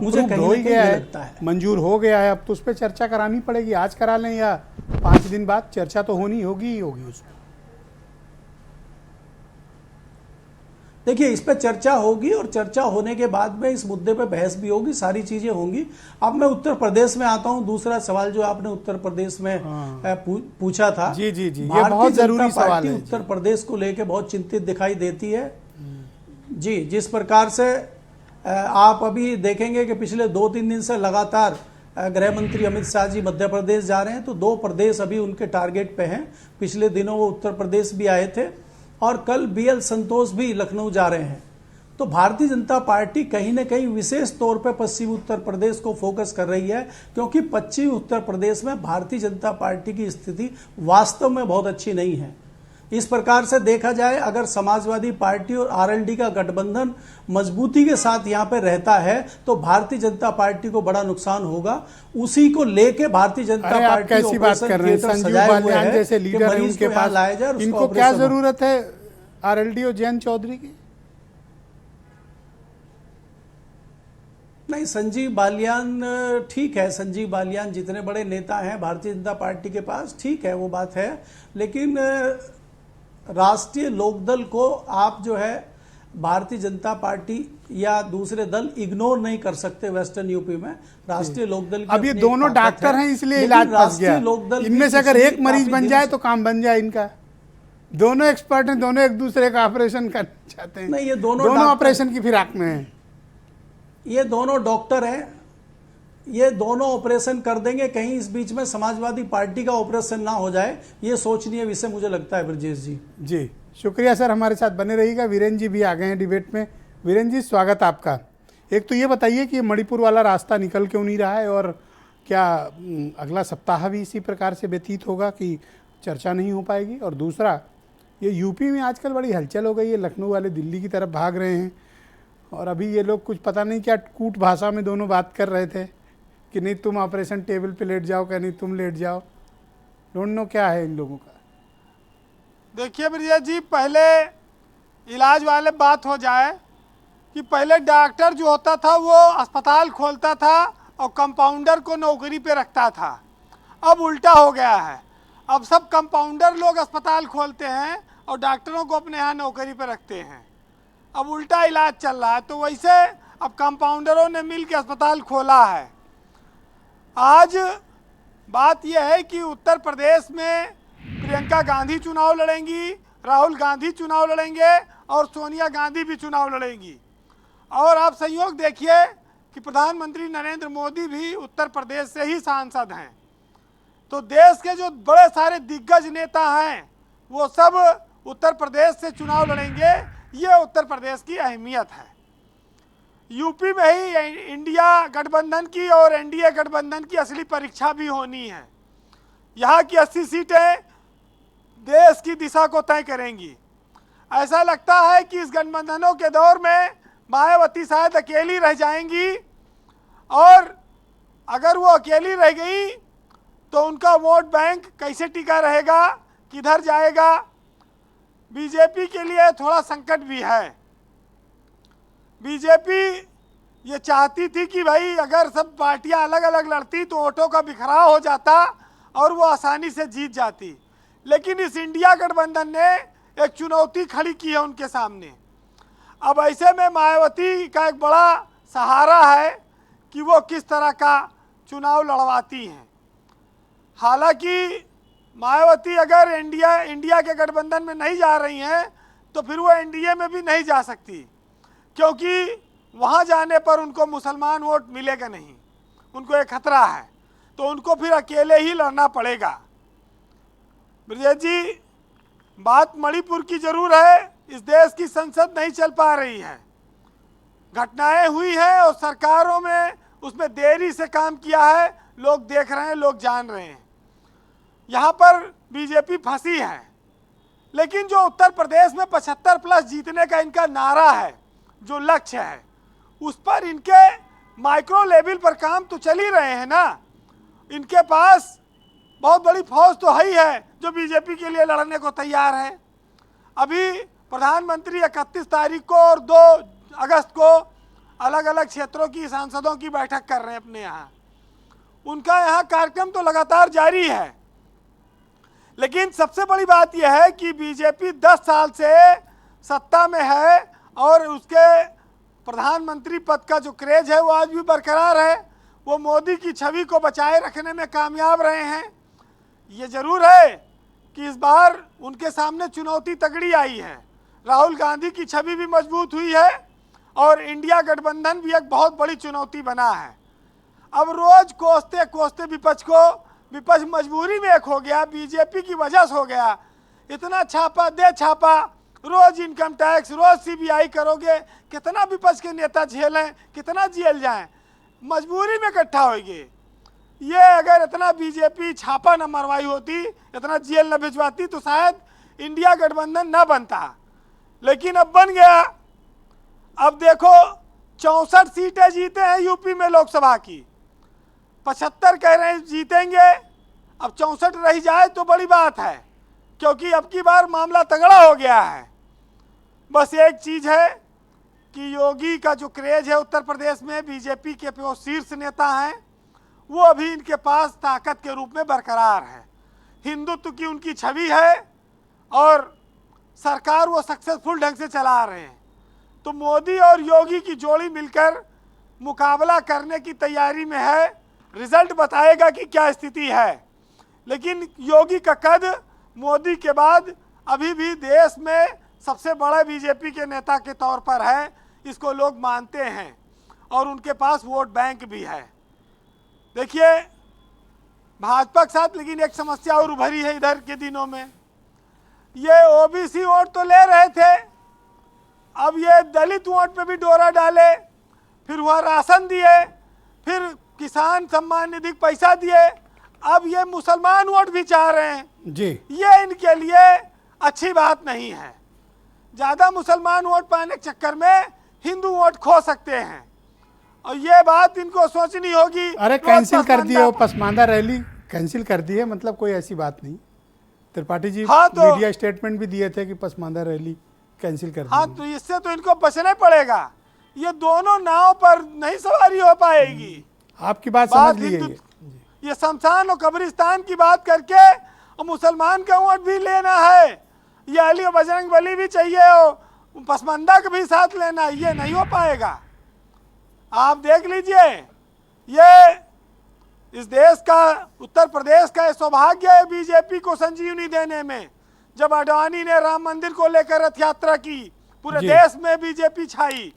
मुझे कहीं हो गया है, लगता है मंजूर हो गया है। अब तो उस पर चर्चा करानी पड़ेगी, आज करा लें या 5 दिन बाद, चर्चा तो होनी होगी ही होगी उस पर। देखिए, इस पर चर्चा होगी और चर्चा होने के बाद में इस मुद्दे पे बहस भी होगी, सारी चीजें होंगी। अब मैं उत्तर प्रदेश में आता हूं, दूसरा सवाल जो आपने उत्तर प्रदेश में पूछा था। जी जी जी, ये बहुत जरूरी सवाल है। उत्तर प्रदेश को लेकर बहुत चिंतित दिखाई देती है जी। जिस प्रकार से आप अभी देखेंगे कि पिछले 2-3 दिन से लगातार गृह मंत्री अमित शाह जी मध्य प्रदेश जा रहे हैं, तो 2 प्रदेश अभी उनके टारगेट पे हैं। पिछले दिनों वो उत्तर प्रदेश भी आए थे और कल BL संतोष भी लखनऊ जा रहे हैं। तो भारतीय जनता पार्टी कहीं न कहीं विशेष तौर पर पश्चिमी उत्तर प्रदेश को फोकस कर रही है, क्योंकि पश्चिमी उत्तर प्रदेश में भारतीय जनता पार्टी की स्थिति वास्तव में बहुत अच्छी नहीं है। इस प्रकार से देखा जाए, अगर समाजवादी पार्टी और RLD का गठबंधन मजबूती के साथ यहाँ पे रहता है तो भारतीय जनता पार्टी को बड़ा नुकसान होगा। उसी को लेके भारतीय जनता पार्टी कैसी बात कर रहे हैं? संजीव बालियान जैसे लीडर है उनके पास, इनको क्या जरूरत है RLD और जयंत चौधरी की? नहीं, संजीव बालियान ठीक है, संजीव बालियान जितने बड़े नेता हैं भारतीय जनता पार्टी के पास, ठीक है, वो बात है। लेकिन राष्ट्रीय लोकदल को आप जो है भारतीय जनता पार्टी या दूसरे दल इग्नोर नहीं कर सकते। वेस्टर्न यूपी में राष्ट्रीय लोकदल अब ये दोनों डॉक्टर हैं, इसलिए इलाज फंस गया। इनमें से अगर एक मरीज बन जाए तो काम बन जाए इनका। दोनों एक्सपर्ट हैं, दोनों एक दूसरे का ऑपरेशन करना चाहते हैं। नहीं, ये दोनों ऑपरेशन की फिराक में हैं। ये दोनों डॉक्टर हैं, ये दोनों ऑपरेशन कर देंगे। कहीं इस बीच में समाजवादी पार्टी का ऑपरेशन ना हो जाए, ये सोचनीय विषय मुझे लगता है। ब्रजेश जी जी शुक्रिया सर, हमारे साथ बने रहिएगा। वीरेंद्र जी भी आ गए हैं डिबेट में। वीरेंद्र जी स्वागत आपका। एक तो ये बताइए कि मणिपुर वाला रास्ता निकल क्यों नहीं रहा है, और क्या अगला सप्ताह भी इसी प्रकार से व्यतीत होगा कि चर्चा नहीं हो पाएगी? और दूसरा, ये यूपी में आजकल बड़ी हलचल हो गई है, लखनऊ वाले दिल्ली की तरफ भाग रहे हैं और अभी ये लोग कुछ पता नहीं क्या कूट भाषा में दोनों बात कर रहे थे कि नहीं तुम ऑपरेशन टेबल पे लेट जाओ, क्या नहीं तुम लेट जाओ। डोंट नो क्या है इन लोगों का। देखिए ब्रजेश जी, पहले इलाज वाले बात हो जाए कि पहले डॉक्टर जो होता था वो अस्पताल खोलता था और कंपाउंडर को नौकरी पे रखता था। अब उल्टा हो गया है, अब सब कंपाउंडर लोग अस्पताल खोलते हैं और डॉक्टरों को अपने यहाँ नौकरी पे रखते हैं। अब उल्टा इलाज चल रहा है। तो वैसे अब कंपाउंडरों ने मिल के अस्पताल खोला है। आज बात यह है कि उत्तर प्रदेश में प्रियंका गांधी चुनाव लड़ेंगी, राहुल गांधी चुनाव लड़ेंगे और सोनिया गांधी भी चुनाव लड़ेंगी। और आप संयोग देखिए कि प्रधानमंत्री नरेंद्र मोदी भी उत्तर प्रदेश से ही सांसद हैं। तो देश के जो बड़े सारे दिग्गज नेता हैं वो सब उत्तर प्रदेश से चुनाव लड़ेंगे। ये उत्तर प्रदेश की अहमियत है। यूपी में ही इंडिया गठबंधन की और एनडीए गठबंधन की असली परीक्षा भी होनी है। यहाँ की 80 सीटें देश की दिशा को तय करेंगी। ऐसा लगता है कि इस गठबंधनों के दौर में मायावती शायद अकेली रह जाएंगी, और अगर वो अकेली रह गई तो उनका वोट बैंक कैसे टिका रहेगा, किधर जाएगा, बीजेपी के लिए थोड़ा संकट भी है। बीजेपी ये चाहती थी कि भाई अगर सब पार्टियां अलग अलग लड़ती तो वोटों का बिखराव हो जाता और वो आसानी से जीत जाती, लेकिन इस इंडिया गठबंधन ने एक चुनौती खड़ी की है उनके सामने। अब ऐसे में मायावती का एक बड़ा सहारा है कि वो किस तरह का चुनाव लड़वाती हैं। हालांकि मायावती अगर इंडिया के गठबंधन में नहीं जा रही हैं तो फिर वो एनडीए में भी नहीं जा सकती, क्योंकि वहाँ जाने पर उनको मुसलमान वोट मिलेगा नहीं, उनको एक खतरा है, तो उनको फिर अकेले ही लड़ना पड़ेगा। ब्रजेश जी, बात मणिपुर की जरूर है, इस देश की संसद नहीं चल पा रही है, घटनाएं हुई हैं और सरकारों में उसमें देरी से काम किया है, लोग देख रहे हैं, लोग जान रहे हैं। यहाँ पर बीजेपी फंसी है, लेकिन जो उत्तर प्रदेश में 75+ जीतने का इनका नारा है, जो लक्ष्य है, उस पर इनके माइक्रो लेवल पर काम तो चल ही रहे हैं ना। इनके पास बहुत बड़ी फौज तो है ही है जो बीजेपी के लिए लड़ने को तैयार है। अभी प्रधानमंत्री 31 तारीख को और 2 अगस्त को अलग अलग क्षेत्रों की सांसदों की बैठक कर रहे हैं अपने यहाँ। उनका यहाँ कार्यक्रम तो लगातार जारी है, लेकिन सबसे बड़ी बात यह है कि बीजेपी 10 साल से सत्ता में है और उसके प्रधानमंत्री पद का जो क्रेज है वो आज भी बरकरार है। वो मोदी की छवि को बचाए रखने में कामयाब रहे हैं। ये जरूर है कि इस बार उनके सामने चुनौती तगड़ी आई है। राहुल गांधी की छवि भी मजबूत हुई है और इंडिया गठबंधन भी एक बहुत बड़ी चुनौती बना है। अब रोज कोसते कोसते विपक्ष मजबूरी में एक हो गया, बीजेपी की वजह से हो गया। इतना छापा दे छापा, रोज इनकम टैक्स, रोज सीबीआई करोगे, कितना विपक्ष के नेता झेलें, कितना जेल जाएं, मजबूरी में इकट्ठा होगी। ये अगर इतना बीजेपी छापा न मरवाई होती, इतना जेल न भिजवाती तो शायद इंडिया गठबंधन न बनता, लेकिन अब बन गया। अब देखो 64 सीटें जीते हैं यूपी में लोकसभा की, 75 कह रहे हैं जीतेंगे। अब 64 रह जाए तो बड़ी बात है, क्योंकि अब की बार मामला तगड़ा हो गया है। बस एक चीज है कि योगी का जो क्रेज है उत्तर प्रदेश में, बीजेपी के वो शीर्ष नेता हैं, वो अभी इनके पास ताकत के रूप में बरकरार है। हिंदुत्व की उनकी छवि है और सरकार वो सक्सेसफुल ढंग से चला रहे हैं। तो मोदी और योगी की जोड़ी मिलकर मुकाबला करने की तैयारी में है। रिजल्ट बताएगा कि क्या स्थिति है, लेकिन योगी का कद मोदी के बाद अभी भी देश में सबसे बड़े बीजेपी के नेता के तौर पर है, इसको लोग मानते हैं और उनके पास वोट बैंक भी है। देखिए भाजपा के साथ लेकिन एक समस्या और उभरी है इधर के दिनों में। ये ओबीसी वोट तो ले रहे थे, अब ये दलित वोट पे भी डोरा डाले, फिर वह राशन दिए, फिर किसान सम्मान निधि पैसा दिए, अब ये मुसलमान वोट भी चाह रहे हैं जी। ये इनके लिए अच्छी बात नहीं है। ज़्यादा मुसलमान वोट पाने के चक्कर में हिंदू वोट खो सकते हैं और ये बात इनको सोचनी होगी। अरे कैंसिल कर दिए, वो पसमानदा रैली कैंसिल कर दी है, मतलब कोई ऐसी बात नहीं। त्रिपाठी जी हाँ तो मीडिया स्टेटमेंट भी दिए थे कि पसमानदा रैली कैंसिल कर दी। हाँ तो इससे तो इनको बचना पड़ेगा। ये दोनों नाव पर नहीं सवारी हो पाएगी। आपकी बात समझ ली है। ये शमशान और कब्रिस्तान की बात करके और मुसलमान का वोट भी लेना है, ये अली और बजरंग बली भी चाहिए और पसमानदा का भी साथ लेना, ये नहीं हो पाएगा। आप देख लीजिए, ये इस देश का, उत्तर प्रदेश का सौभाग्य है बीजेपी को संजीवनी देने में। जब अडवाणी ने राम मंदिर को लेकर रथ यात्रा की, पूरे देश में बीजेपी छाई।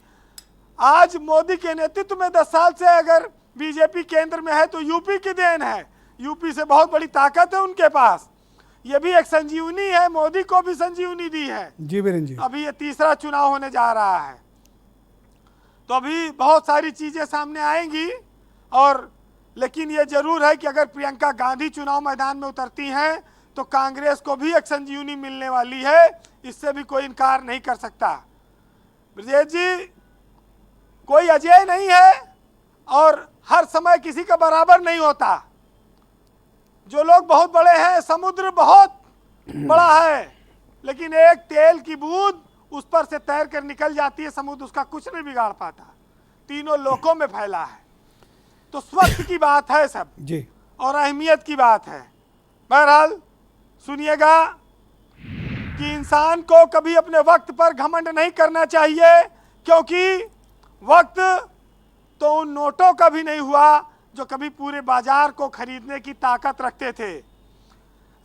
आज मोदी के नेतृत्व में 10 साल से अगर बीजेपी केंद्र में है तो यूपी की देन है। यूपी से बहुत बड़ी ताकत है उनके पास, ये भी एक संजीवनी है, मोदी को भी संजीवनी दी है। जी वीरेंद्र जी, अभी ये तीसरा चुनाव होने जा रहा है, तो अभी बहुत सारी चीजें सामने आएंगी। और लेकिन ये जरूर है कि अगर प्रियंका गांधी चुनाव मैदान में उतरती हैं तो कांग्रेस को भी एक संजीवनी मिलने वाली है, इससे भी कोई इनकार नहीं कर सकता। ब्रजेश जी, कोई अजय नहीं है और हर समय किसी का बराबर नहीं होता। जो लोग बहुत बड़े हैं, समुद्र बहुत बड़ा है, लेकिन एक तेल की बूंद उस पर से तैर कर निकल जाती है समुद्र, उसका कुछ नहीं बिगाड़ पाता। तीनों लोकों में फैला है। तो स्वच्छ की बात है सब जी, और अहमियत की बात है। बहरहाल सुनिएगा कि इंसान को कभी अपने वक्त पर घमंड नहीं करना चाहिए, क्योंकि वक्त तो उन नोटों का भी नहीं हुआ जो कभी पूरे बाजार को खरीदने की ताकत रखते थे।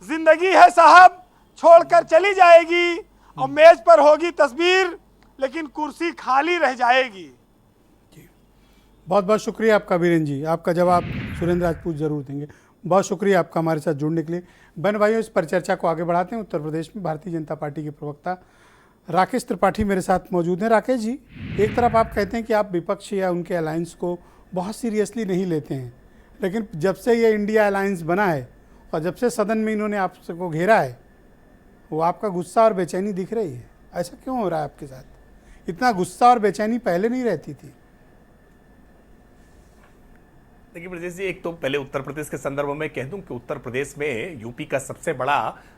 जिंदगी है साहब, छोड़कर चली जाएगी और मेज पर होगी तस्वीर, लेकिन कुर्सी खाली रह जाएगी। बहुत बहुत शुक्रिया आपका वीरेंद्र जी। आपका जवाब सुरेंद्र राजपूत जरूर देंगे। बहुत शुक्रिया आपका हमारे साथ जुड़ने के लिए। बहन भाइयों, इस परिचर्चा को आगे बढ़ाते हैं। उत्तर प्रदेश में भारतीय जनता पार्टी के प्रवक्ता राकेश त्रिपाठी मेरे साथ मौजूद हैं। राकेश जी, एक तरफ आप कहते हैं कि आप विपक्ष या उनके अलायंस को बहुत सीरियसली नहीं लेते हैं, लेकिन जब से ये इंडिया अलायंस बना है और जब से सदन में इन्होंने आपको घेरा है, वो आपका गुस्सा और बेचैनी दिख रही है। ऐसा क्यों हो रहा है आपके साथ? इतना गुस्सा और बेचैनी पहले नहीं रहती थी। देखिए ब्रजेश जी, एक तो पहले उत्तर प्रदेश के संदर्भ में कह दूं कि उत्तर प्रदेश में यूपी का सबसे बड़ा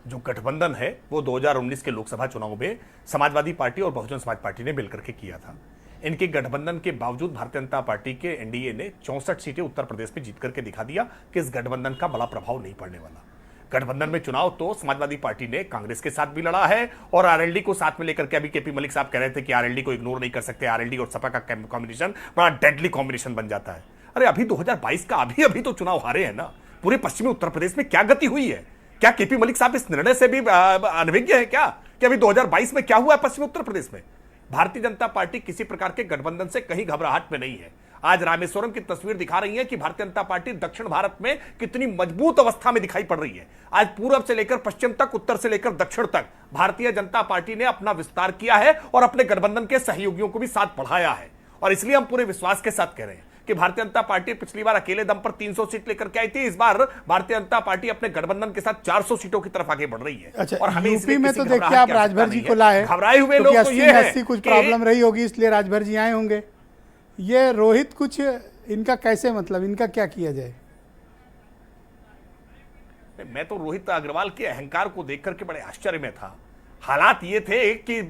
जो गठबंधन है वो 2019 के लोकसभा चुनाव में समाजवादी पार्टी और बहुजन समाज पार्टी ने मिलकर के किया था। इनके गठबंधन के बावजूद भारतीय जनता पार्टी के एनडीए ने 64 सीटें उत्तर प्रदेश में जीत करके दिखा दिया कि इस गठबंधन का बड़ा प्रभाव नहीं पड़ने वाला। गठबंधन में चुनाव तो समाजवादी पार्टी ने कांग्रेस के साथ भी लड़ा है और आरएलडी को साथ में लेकर के, अभी केपी मलिक साहब कह रहे थे कि आरएलडी को इग्नोर नहीं कर सकते, आरएलडी और सपा का कॉम्बिनेशन बड़ा डेडली कॉम्बिनेशन बन जाता है। अरे अभी 2022 का अभी तो चुनाव हारे हैं ना। पूरे पश्चिमी उत्तर प्रदेश में क्या गति हुई है? क्या केपी मलिक साहब इस निर्णय से भी अनभिज्ञ है क्या कि अभी 2022 में क्या हुआ है पश्चिमी उत्तर प्रदेश में? भारतीय जनता पार्टी किसी प्रकार के गठबंधन से कहीं घबराहट में नहीं है। आज रामेश्वरम की तस्वीर दिखा रही है कि भारतीय जनता पार्टी दक्षिण भारत में कितनी मजबूत अवस्था में दिखाई पड़ रही है। आज पूर्व से लेकर पश्चिम तक, उत्तर से लेकर दक्षिण तक भारतीय जनता पार्टी ने अपना विस्तार किया है और अपने गठबंधन के सहयोगियों को भी साथ बढ़ाया है। और इसलिए हम पूरे विश्वास के साथ कह रहे हैं कि भारतीय जनता पार्टी पिछली बार अकेले दम पर 300 सीट लेकर के आई थी। इस बार भारतीय जनता पार्टी अपने गठबंधन के साथ 400 सीटों की तरफ आगे बढ़ रही है। अच्छा, और हमें यूपी में तो देखिए आप राजभर जी को लाए, घबराए हुए तो लोग तो 80 ये है कुछ प्रॉब्लम रही होगी, इसलिए राजभर जी आए होंगे। ये रोहित कुछ इनका कैसे, मतलब इनका क्या किया जाए? मैं तो रोहित अग्रवाल के अहंकार को देख करके बड़े आश्चर्य में था। हालात ये थे कि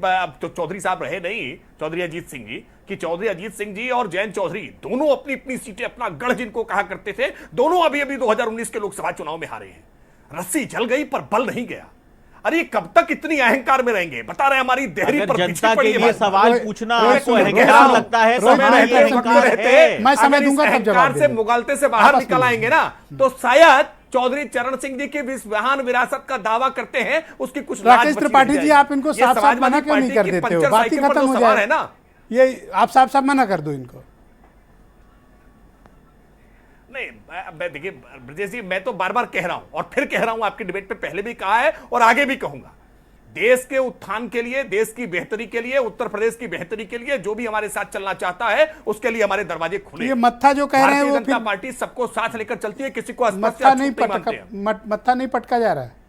तो चौधरी साहब रहे नहीं, चौधरी अजीत सिंह जी, कि चौधरी अजीत सिंह जी और जयंत चौधरी दोनों अपनी अपनी सीटें, अपना गढ़ जिनको कहा करते थे, दोनों अभी 2019 के लोकसभा चुनाव में हारे हैं। रस्सी जल गई पर बल नहीं गया। अरे कब तक इतनी अहंकार में रहेंगे? बता रहे हमारी देहरी पर जनता के लिए सवाल पूछना आपको अहंकार लगता है? मैं समय दूंगा तब जवाब से मुगालते से बाहर निकल आएंगे ना, तो शायद चौधरी चरण सिंह जी की महान विरासत का दावा करते हैं उसकी कुछ राकेश त्रिपाठी जी, आप इनको साफ साफ मना क्यों नहीं कर देते हो? बात ही खत्म हो जाए ना। ये आप साफ साफ मना कर दो इनको। नहीं, देखिए ब्रजेश जी, मैं तो बार बार कह रहा हूं और फिर कह रहा हूं, आपकी डिबेट पे पहले भी कहा है और आगे भी कहूंगा, देश के उत्थान के लिए, देश की बेहतरी के लिए, उत्तर प्रदेश की बेहतरी के लिए जो भी हमारे साथ चलना चाहता है उसके लिए हमारे दरवाजे खुले। ये मत्था जो कह रहे हैं वो भारतीय जनता पार्टी सबको साथ लेकर चलती है, किसी को मत्था नहीं पटका जा रहा है।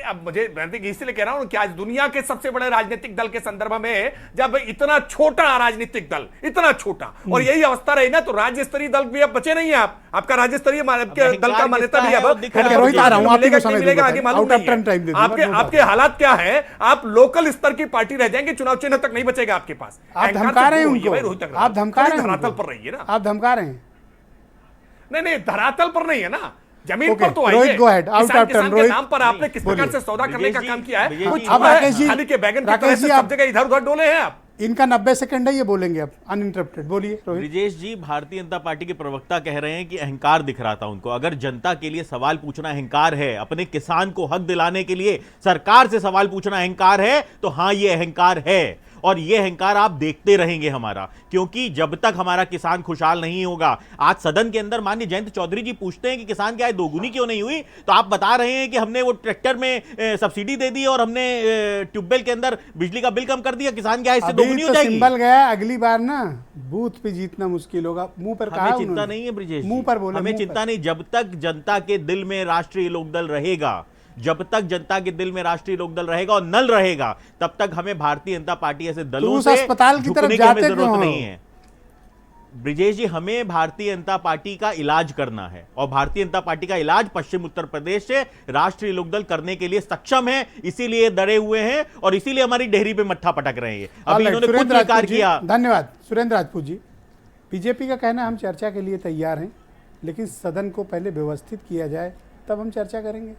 अब मुझे इसलिए कह रहा हूं कि आज दुनिया के सबसे बड़े राजनीतिक दल के संदर्भ में जब इतना छोटा राजनीतिक दल, इतना छोटा, और यही अवस्था रही ना, तो राज्य स्तरीय दल भी अब बचे नहीं है। आपका राज्य स्तरीय दल का मान्यता भी अब आपके हालात क्या है? आप लोकल स्तर की पार्टी रह जाएंगे, चुनाव चिन्ह तक नहीं बचेगा आपके पास। आप धमका रहे हैं उनको, आप धमका रहे हैं, धरातल पर रहिए ना, आप धमका रहे हैं। नहीं, धरातल पर नहीं है ना, जमीन पर तो Rohit go ahead, out of turn. Rohit, नाम पर आपने किस प्रकार से सौदा करने का काम किया है? अब राकेश जी, खाली के बैगन की तरह से सब जगह इधर उधर डोले हैं आप। इनका 90 सेकंड है, ये बोलेंगे अब अनइंटरप्टेड। बोलिए रोहित। ब्रिजेश जी, भारतीय जनता पार्टी के प्रवक्ता कह रहे हैं कि अहंकार दिख रहा था उनको। अगर जनता के लिए सवाल पूछना अहंकार है, अपने किसान को हक दिलाने के लिए सरकार से सवाल पूछना अहंकार है, तो हाँ, ये अहंकार है और ये अहंकार आप देखते रहेंगे हमारा, क्योंकि जब तक हमारा किसान खुशहाल नहीं होगा। आज सदन के अंदर माननीय जयंत चौधरी जी पूछते हैं कि किसान की आय दोगुनी क्यों नहीं हुई, तो आप बता रहे हैं कि हमने वो ट्रैक्टर में सब्सिडी दे दी और हमने ट्यूबवेल के अंदर बिजली का बिल कम कर दिया, किसान की आय इससे दोगुनी हो जाएगी। सिंबल गया, अगली बार ना बूथ पे जीतना मुश्किल होगा। मुंह पर कहा, हमें चिंता नहीं है ब्रिजेश, मुंह पर बोले, हमें चिंता नहीं। जब तक जनता के दिल में राष्ट्रीय लोकदल रहेगा, जब तक जनता के दिल में राष्ट्रीय लोकदल रहेगा और नल रहेगा, तब तक हमें भारतीय जनता पार्टी ऐसे दलों से अस्पताल की तरफ जाते जरूरत नहीं है। ब्रिजेश जी, हमें भारतीय जनता पार्टी का इलाज करना है और भारतीय जनता पार्टी का इलाज पश्चिम उत्तर प्रदेश से राष्ट्रीय लोकदल करने के लिए सक्षम है, इसीलिए डरे हुए हैं और इसीलिए हमारी डेहरी पे मट्ठा पटक रहे हैं। अभी इन्होंने कुछ स्वीकार किया। धन्यवाद सुरेंद्र राजपूत जी। बीजेपी का कहना है हम चर्चा के लिए तैयार हैं, लेकिन सदन को पहले व्यवस्थित किया जाए तब हम चर्चा करेंगे।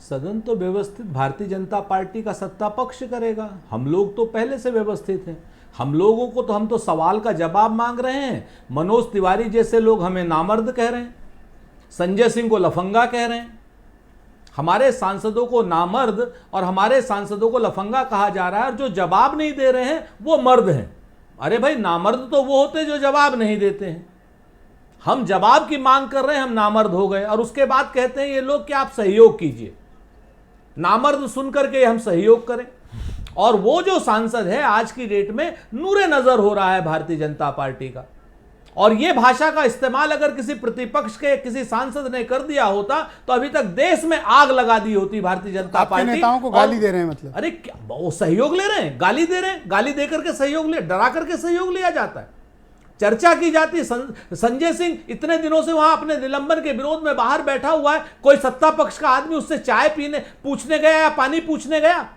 सदन तो व्यवस्थित भारतीय जनता पार्टी का सत्ता पक्ष करेगा, हम लोग तो पहले से व्यवस्थित हैं। हम लोगों को तो हम तो सवाल का जवाब मांग रहे हैं। मनोज तिवारी जैसे लोग हमें नामर्द कह रहे हैं, संजय सिंह को लफंगा कह रहे हैं, हमारे सांसदों को नामर्द और हमारे सांसदों को लफंगा कहा जा रहा है, और जो जवाब नहीं दे रहे हैं वो मर्द हैं। अरे भाई, नामर्द तो वो होते जो जवाब नहीं देते हैं। हम जवाब की मांग कर रहे हैं, हम नामर्द हो गए, और उसके बाद कहते हैं ये लोग कि आप सहयोग कीजिए। नामर्द सुन करके हम सहयोग करें। और वो जो सांसद है आज की डेट में नूरे नजर हो रहा है भारतीय जनता पार्टी का, और ये भाषा का इस्तेमाल अगर किसी प्रतिपक्ष के किसी सांसद ने कर दिया होता तो अभी तक देश में आग लगा दी होती भारतीय जनता पार्टी। नेताओं को गाली दे रहे हैं मतलब? अरे क्या वो सहयोग ले रहे हैं, गाली दे रहे हैं, गाली दे करके सहयोग ले, डरा करके सहयोग लिया जाता है। चर्चा की जाती। संजय सिंह इतने दिनों से वहां अपने निलंबन के विरोध में बाहर बैठा हुआ है, कोई सत्ता पक्ष का आदमी उससे चाय पीने पूछने गया या पानी पूछने गया?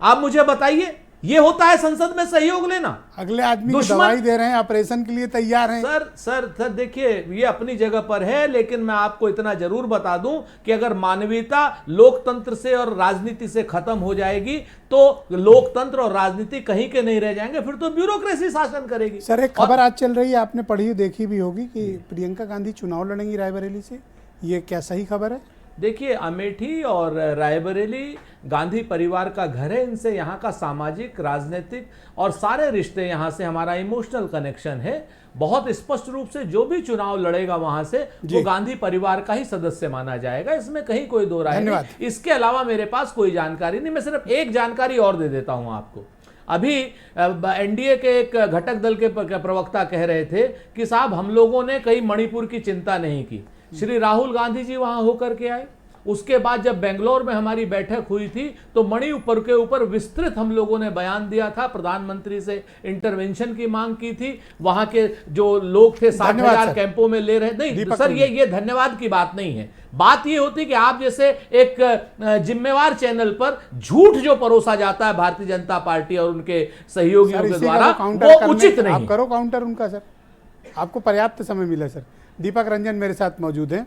आप मुझे बताइए, ये होता है संसद में सहयोग लेना? अगले आदमी को दवाई दे रहे हैं, ऑपरेशन के लिए तैयार हैं। सर देखिए, ये अपनी जगह पर है, लेकिन मैं आपको इतना जरूर बता दूं कि अगर मानवीयता लोकतंत्र से और राजनीति से खत्म हो जाएगी तो लोकतंत्र और राजनीति कहीं के नहीं रह जाएंगे, फिर तो ब्यूरोक्रेसी शासन करेगी। सर, एक खबर आज चल रही है, आपने पढ़ी देखी भी होगी कि प्रियंका गांधी चुनाव लड़ेंगी रायबरेली से। ये क्या सही खबर है? देखिए, अमेठी और रायबरेली गांधी परिवार का घर है, इनसे यहाँ का सामाजिक, राजनीतिक और सारे रिश्ते, यहाँ से हमारा इमोशनल कनेक्शन है। बहुत स्पष्ट रूप से जो भी चुनाव लड़ेगा वहां से वो गांधी परिवार का ही सदस्य माना जाएगा, इसमें कहीं कोई दो राय नहीं। इसके अलावा मेरे पास कोई जानकारी नहीं। मैं सिर्फ एक जानकारी और दे देता हूं आपको। अभी एनडीए के एक घटक दल के प्रवक्ता कह रहे थे कि साहब, हम लोगों ने कहीं मणिपुर की चिंता नहीं की। श्री राहुल गांधी जी वहां होकर के आए, उसके बाद जब बेंगलोर में हमारी बैठक हुई थी तो मणिपुर के ऊपर विस्तृत हम लोगों ने बयान दिया था, प्रधानमंत्री से इंटरवेंशन की मांग की थी। वहां के जो लोग थे 60,000 कैंपों में ले रहे। नहीं सर, ये धन्यवाद की बात नहीं है। बात ये होती कि आप जैसे एक जिम्मेवार चैनल पर झूठ जो परोसा जाता है भारतीय जनता पार्टी और उनके सहयोगियों के द्वारा, वो उचित नहीं। आप करो काउंटर उनका सर, आपको पर्याप्त समय मिला सर। दीपक रंजन मेरे साथ मौजूद हैं।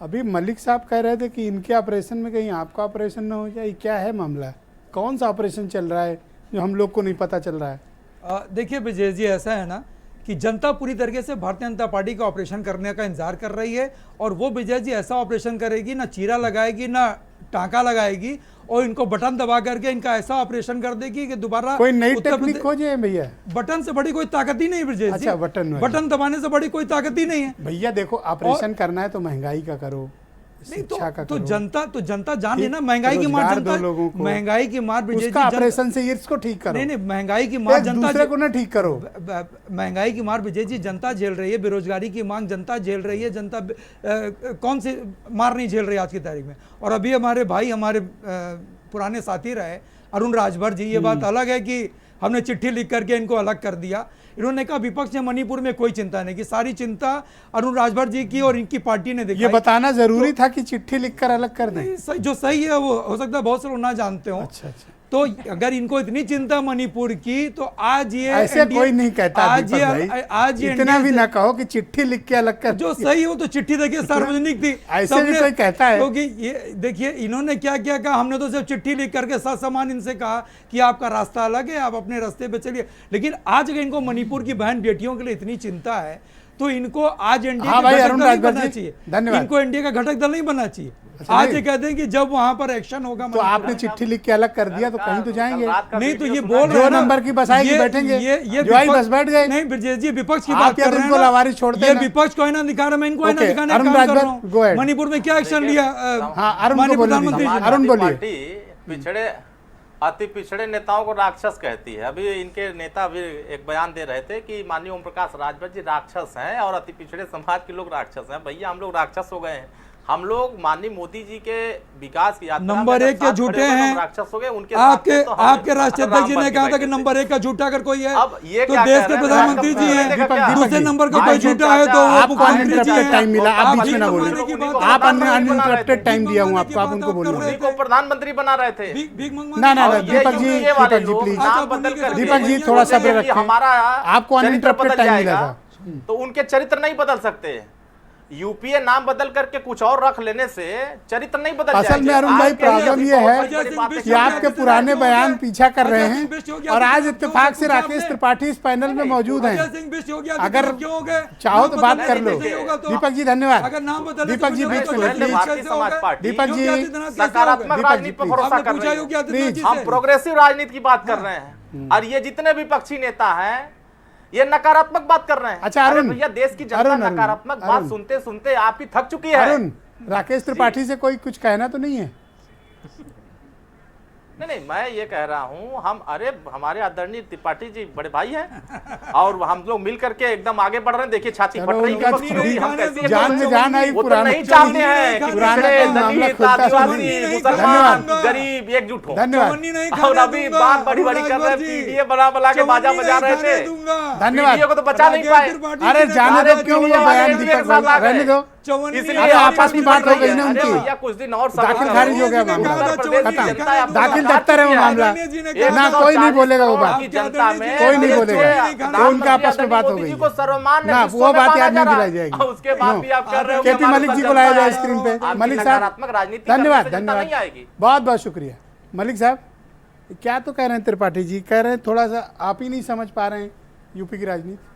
अभी मलिक साहब कह रहे थे कि इनके ऑपरेशन में कहीं आपका ऑपरेशन ना हो जाए, क्या है मामला? कौन सा ऑपरेशन चल रहा है जो हम लोग को नहीं पता चल रहा है? देखिए विजय जी, ऐसा है ना कि जनता पूरी तरीके से भारतीय जनता पार्टी का ऑपरेशन करने का इंतजार कर रही है, और वो विजय जी ऐसा ऑपरेशन करेगी, ना चीरा लगाएगी ना टांका लगाएगी, और इनको बटन दबा करके इनका ऐसा ऑपरेशन कर देगी कि दोबारा कोई नई टेक्निक खोजे भैया। बटन से बड़ी कोई ताकत ही नहीं ब्रजेश जी। अच्छा, बटन दबाने से बड़ी कोई ताकत ही नहीं है भैया। देखो, ऑपरेशन करना है तो महंगाई का करो, नहीं तो जनता जान लेना, महंगाई की मार जनता, महंगाई की मार ब्रजेश जी, ऑपरेशन से इसको ठीक करो। नहीं, महंगाई की मार जनता, दूसरे को ना ठीक करो। महंगाई की मार विजय जी जनता झेल रही है, बेरोजगारी की मांग जनता झेल रही है। जनता कौन सी मार नहीं झेल रही आज की तारीख में? और अभी हमारे भाई, हमारे पुराने साथी रहे अरुण राजभर जी, ये बात अलग है कि हमने चिट्ठी लिख करके इनको अलग कर दिया। इन्होंने कहा विपक्ष ने मणिपुर में कोई चिंता नहीं की, सारी चिंता अरुण राजभर जी की और इनकी पार्टी ने दिखाई। ये बताना जरूरी था कि चिट्ठी लिखकर अलग कर दें। जो सही है वो हो सकता है बहुत से लोग ना जानते हो। अच्छा। तो अगर इनको इतनी चिंता मणिपुर की तो आज ये ऐसे कोई नहीं कहता। आज इतना भी ना कहो कि चिट्ठी लिख के अलग कर। जो सही हो तो चिट्ठी देखिए सार्वजनिक थी, ऐसे भी कोई कहता है। क्योंकि ये देखिए इन्होंने क्या क्या कहा, हमने तो सिर्फ चिट्ठी लिख करके समान इनसे कहा कि आपका रास्ता अलग है, आप अपने रास्ते पे चलिए। लेकिन आज अगर इनको मणिपुर की बहन बेटियों के लिए इतनी चिंता है तो इनको आज एनडीए का घटक दल नहीं बनना चाहिए। इनको एनडीए का घटक दल नहीं बनना चाहिए। आज ये कहते हैं कि जब वहां पर एक्शन होगा। तो आपने चिट्ठी लिख के अलग कर दिया तो कहीं तो जाएंगे नहीं। तो ये बोल रहे हैं नंबर की बस आएगी, बैठेंगे, ये बस बैठ गए। नहीं ब्रजेश जी, विपक्ष की बात कर रहे हैं। ये विपक्ष को आईना दिखा रहा है, मैं इनको आईना दिखाने का काम कर रहा हूँ। मणिपुर में क्या एक्शन लिया प्रधानमंत्री? अरुण बोलिए। अति पिछड़े नेताओं को राक्षस कहती है। अभी इनके नेता भी एक बयान दे रहे थे कि माननीय ओम प्रकाश राजभर जी राक्षस हैं और अति पिछड़े समाज के लोग राक्षस हैं। भैया, हम लोग राक्षस हो गए हैं। हम लोग माननीय मोदी जी के विकास की यात्रा नंबर 1 के झूठे हैं राक्षस हो गए उनके आपके राष्ट्रीय अध्यक्ष जी ने कहा था कि नंबर 1 का झूठा अगर कोई है अब ये तो देश के प्रधानमंत्री जी हैं। दूसरे नंबर का कोई झूठा है तो वो मुख्यमंत्री जी हैं। टाइम मिला, आप बीच में ना बोले, आप अनइंटरप्टेड टाइम दिया हूँ आपको, आप उनको बोलो। उन्हीं को प्रधानमंत्री बना रहे थे। ना ना दीपक जी प्लीज, दीपक जी थोड़ा सब्र रखें, हमारा आपको अनइंटरप्टेड टाइम मिला था। तो उनके चरित्र नहीं बदल सकते। यूपीए नाम बदल करके कुछ और रख लेने से चरित्र नहीं बदल जाएगा। असल में अरुण भाई प्रॉब्लम ये है कि आपके पुराने बयान पीछा कर रहे हैं और आज इत्तेफाक से राकेश त्रिपाठी इस पैनल में मौजूद हैं। अगर चाहो तो बात कर लो। दीपक जी धन्यवाद। दीपक जी बीच में, भारतीय समाज पार्टी दीपक जी सकारात्मक राजनीति पर भरोसा कर रही है। हम प्रोग्रेसिव राजनीति की बात कर रहे हैं और ये जितने विपक्षी नेता हैं ये नकारात्मक बात कर रहे हैं। अच्छा अरुण, भैया देश की जनता नकारात्मक बात सुनते सुनते आपकी थक चुकी है। अरुण, राकेश त्रिपाठी से कोई कुछ कहना तो नहीं है? नहीं, मैं ये कह रहा हूँ अरे हमारे आदरणीय त्रिपाठी जी बड़े भाई हैं और हम लोग मिल करके एकदम आगे बढ़ रहे हैं। देखिए छाती फट रही है, जान में जान आई, वो तो नहीं चाहते हैं कि दलित, आदिवासी, मुसलमान, गरीब एकजुट हो। धन्यवाद। और अभी बात बड़ी बड़ी कर रहे हैं, पीडीए बना के बाजा बजा रहे थे। धन्यवाद। को तो बचा नहीं पाए। अरे जाने दो, क्यों वो बयान दीपक रहने दो, इसलिए आपस में बात हो गई ना उनकी, कुछ दिन और दाखिल खारिज हो गया मामला, खत्म। दाखिल दफ्तर है वो मामला, ना कोई नहीं बोलेगा वो बात, जनता में कोई नहीं बोलेगा, तो उनका आपस में बात हो गई ना, वो बात याद नहीं दिलाई जाएगी। उसके बाद भी आप कर रहे हो केपी मलिक जी को लाया जाए स्क्रीन पे। मलिक साहब धन्यवाद, धन्यवाद, बहुत बहुत शुक्रिया। मलिक साहब क्या तो कह रहे हैं त्रिपाठी जी, कह रहे हैं थोड़ा सा आप ही नहीं समझ पा रहे हैं यूपी की राजनीति।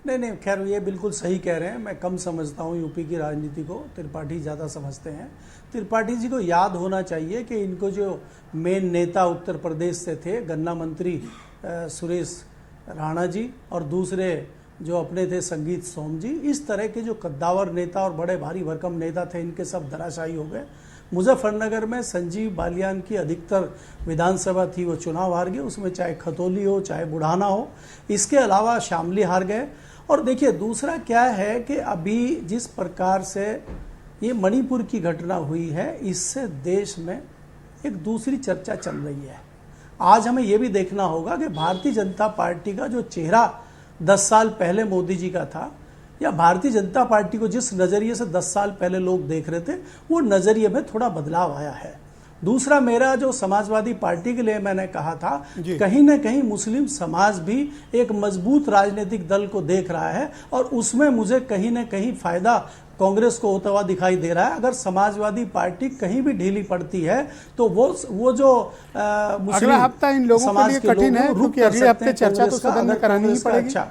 नहीं, खैर ये बिल्कुल सही कह रहे हैं। मैं कम समझता हूँ यूपी की राजनीति को, त्रिपाठी ज़्यादा समझते हैं। त्रिपाठी जी को याद होना चाहिए कि इनको जो मेन नेता उत्तर प्रदेश से थे, गन्ना मंत्री सुरेश राणा जी और दूसरे जो अपने थे संगीत सोम जी, इस तरह के जो कद्दावर नेता और बड़े भारी भरकम नेता थे, इनके सब धराशायी हो गए। मुजफ्फरनगर में संजीव बालियान की अधिकतर विधानसभा थी, वो चुनाव हार गए, उसमें चाहे खतौली हो चाहे बुढ़ाना हो। इसके अलावा शामली हार गए। और देखिए दूसरा क्या है कि अभी जिस प्रकार से ये मणिपुर की घटना हुई है, इससे देश में एक दूसरी चर्चा चल रही है। आज हमें ये भी देखना होगा कि भारतीय जनता पार्टी का जो चेहरा 10 साल पहले मोदी जी का था, या भारतीय जनता पार्टी को जिस नज़रिए से 10 साल पहले लोग देख रहे थे, वो नज़रिए में थोड़ा बदलाव आया है। दूसरा मेरा जो समाजवादी पार्टी के लिए मैंने कहा था, कहीं ना कहीं मुस्लिम समाज भी एक मजबूत राजनीतिक दल को देख रहा है और उसमें मुझे कहीं ना कहीं फायदा कांग्रेस को होता हुआ दिखाई दे रहा है। अगर समाजवादी पार्टी कहीं भी ढीली पड़ती है तो वो जो अगला हफ्ता इन लोगों के लिए कठिन है, क्योंकि अगले हफ्ते चर्चा तो सदन में करानी ही पड़ेगी। अच्छा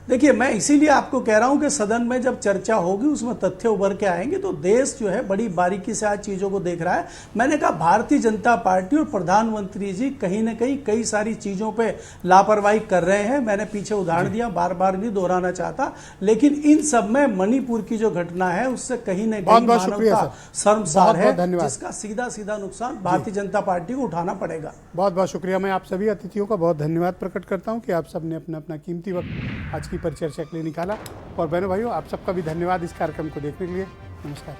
देखिए, मैं इसीलिए आपको कह रहा हूं कि सदन में जब चर्चा होगी उसमें तथ्य उभर के आएंगे, तो देश जो है बड़ी बारीकी से आज चीज़ों को देख रहा है। मैंने कहा भारतीय जनता पार्टी और प्रधानमंत्री जी कहीं ना कहीं कई सारी चीज़ों पे लापरवाही कर रहे हैं। मैंने पीछे उदाहरण दिया, बार बार नहीं दोहराना चाहता, लेकिन इन सब में मणिपुर की जो घटना है उससे कहीं ना कहीं मानवता शर्मसार है, जिसका सीधा सीधा नुकसान भारतीय जनता पार्टी को उठाना पड़ेगा। बहुत बहुत शुक्रिया। मैं आप सभी अतिथियों का बहुत धन्यवाद प्रकट करता हूँ कि आप सब ने अपना अपना कीमती वक्त आज की परिचर्चा के लिए निकाला। और बहनों भाइयों, आप सबका भी धन्यवाद इस कार्यक्रम को देखने के लिए। नमस्कार।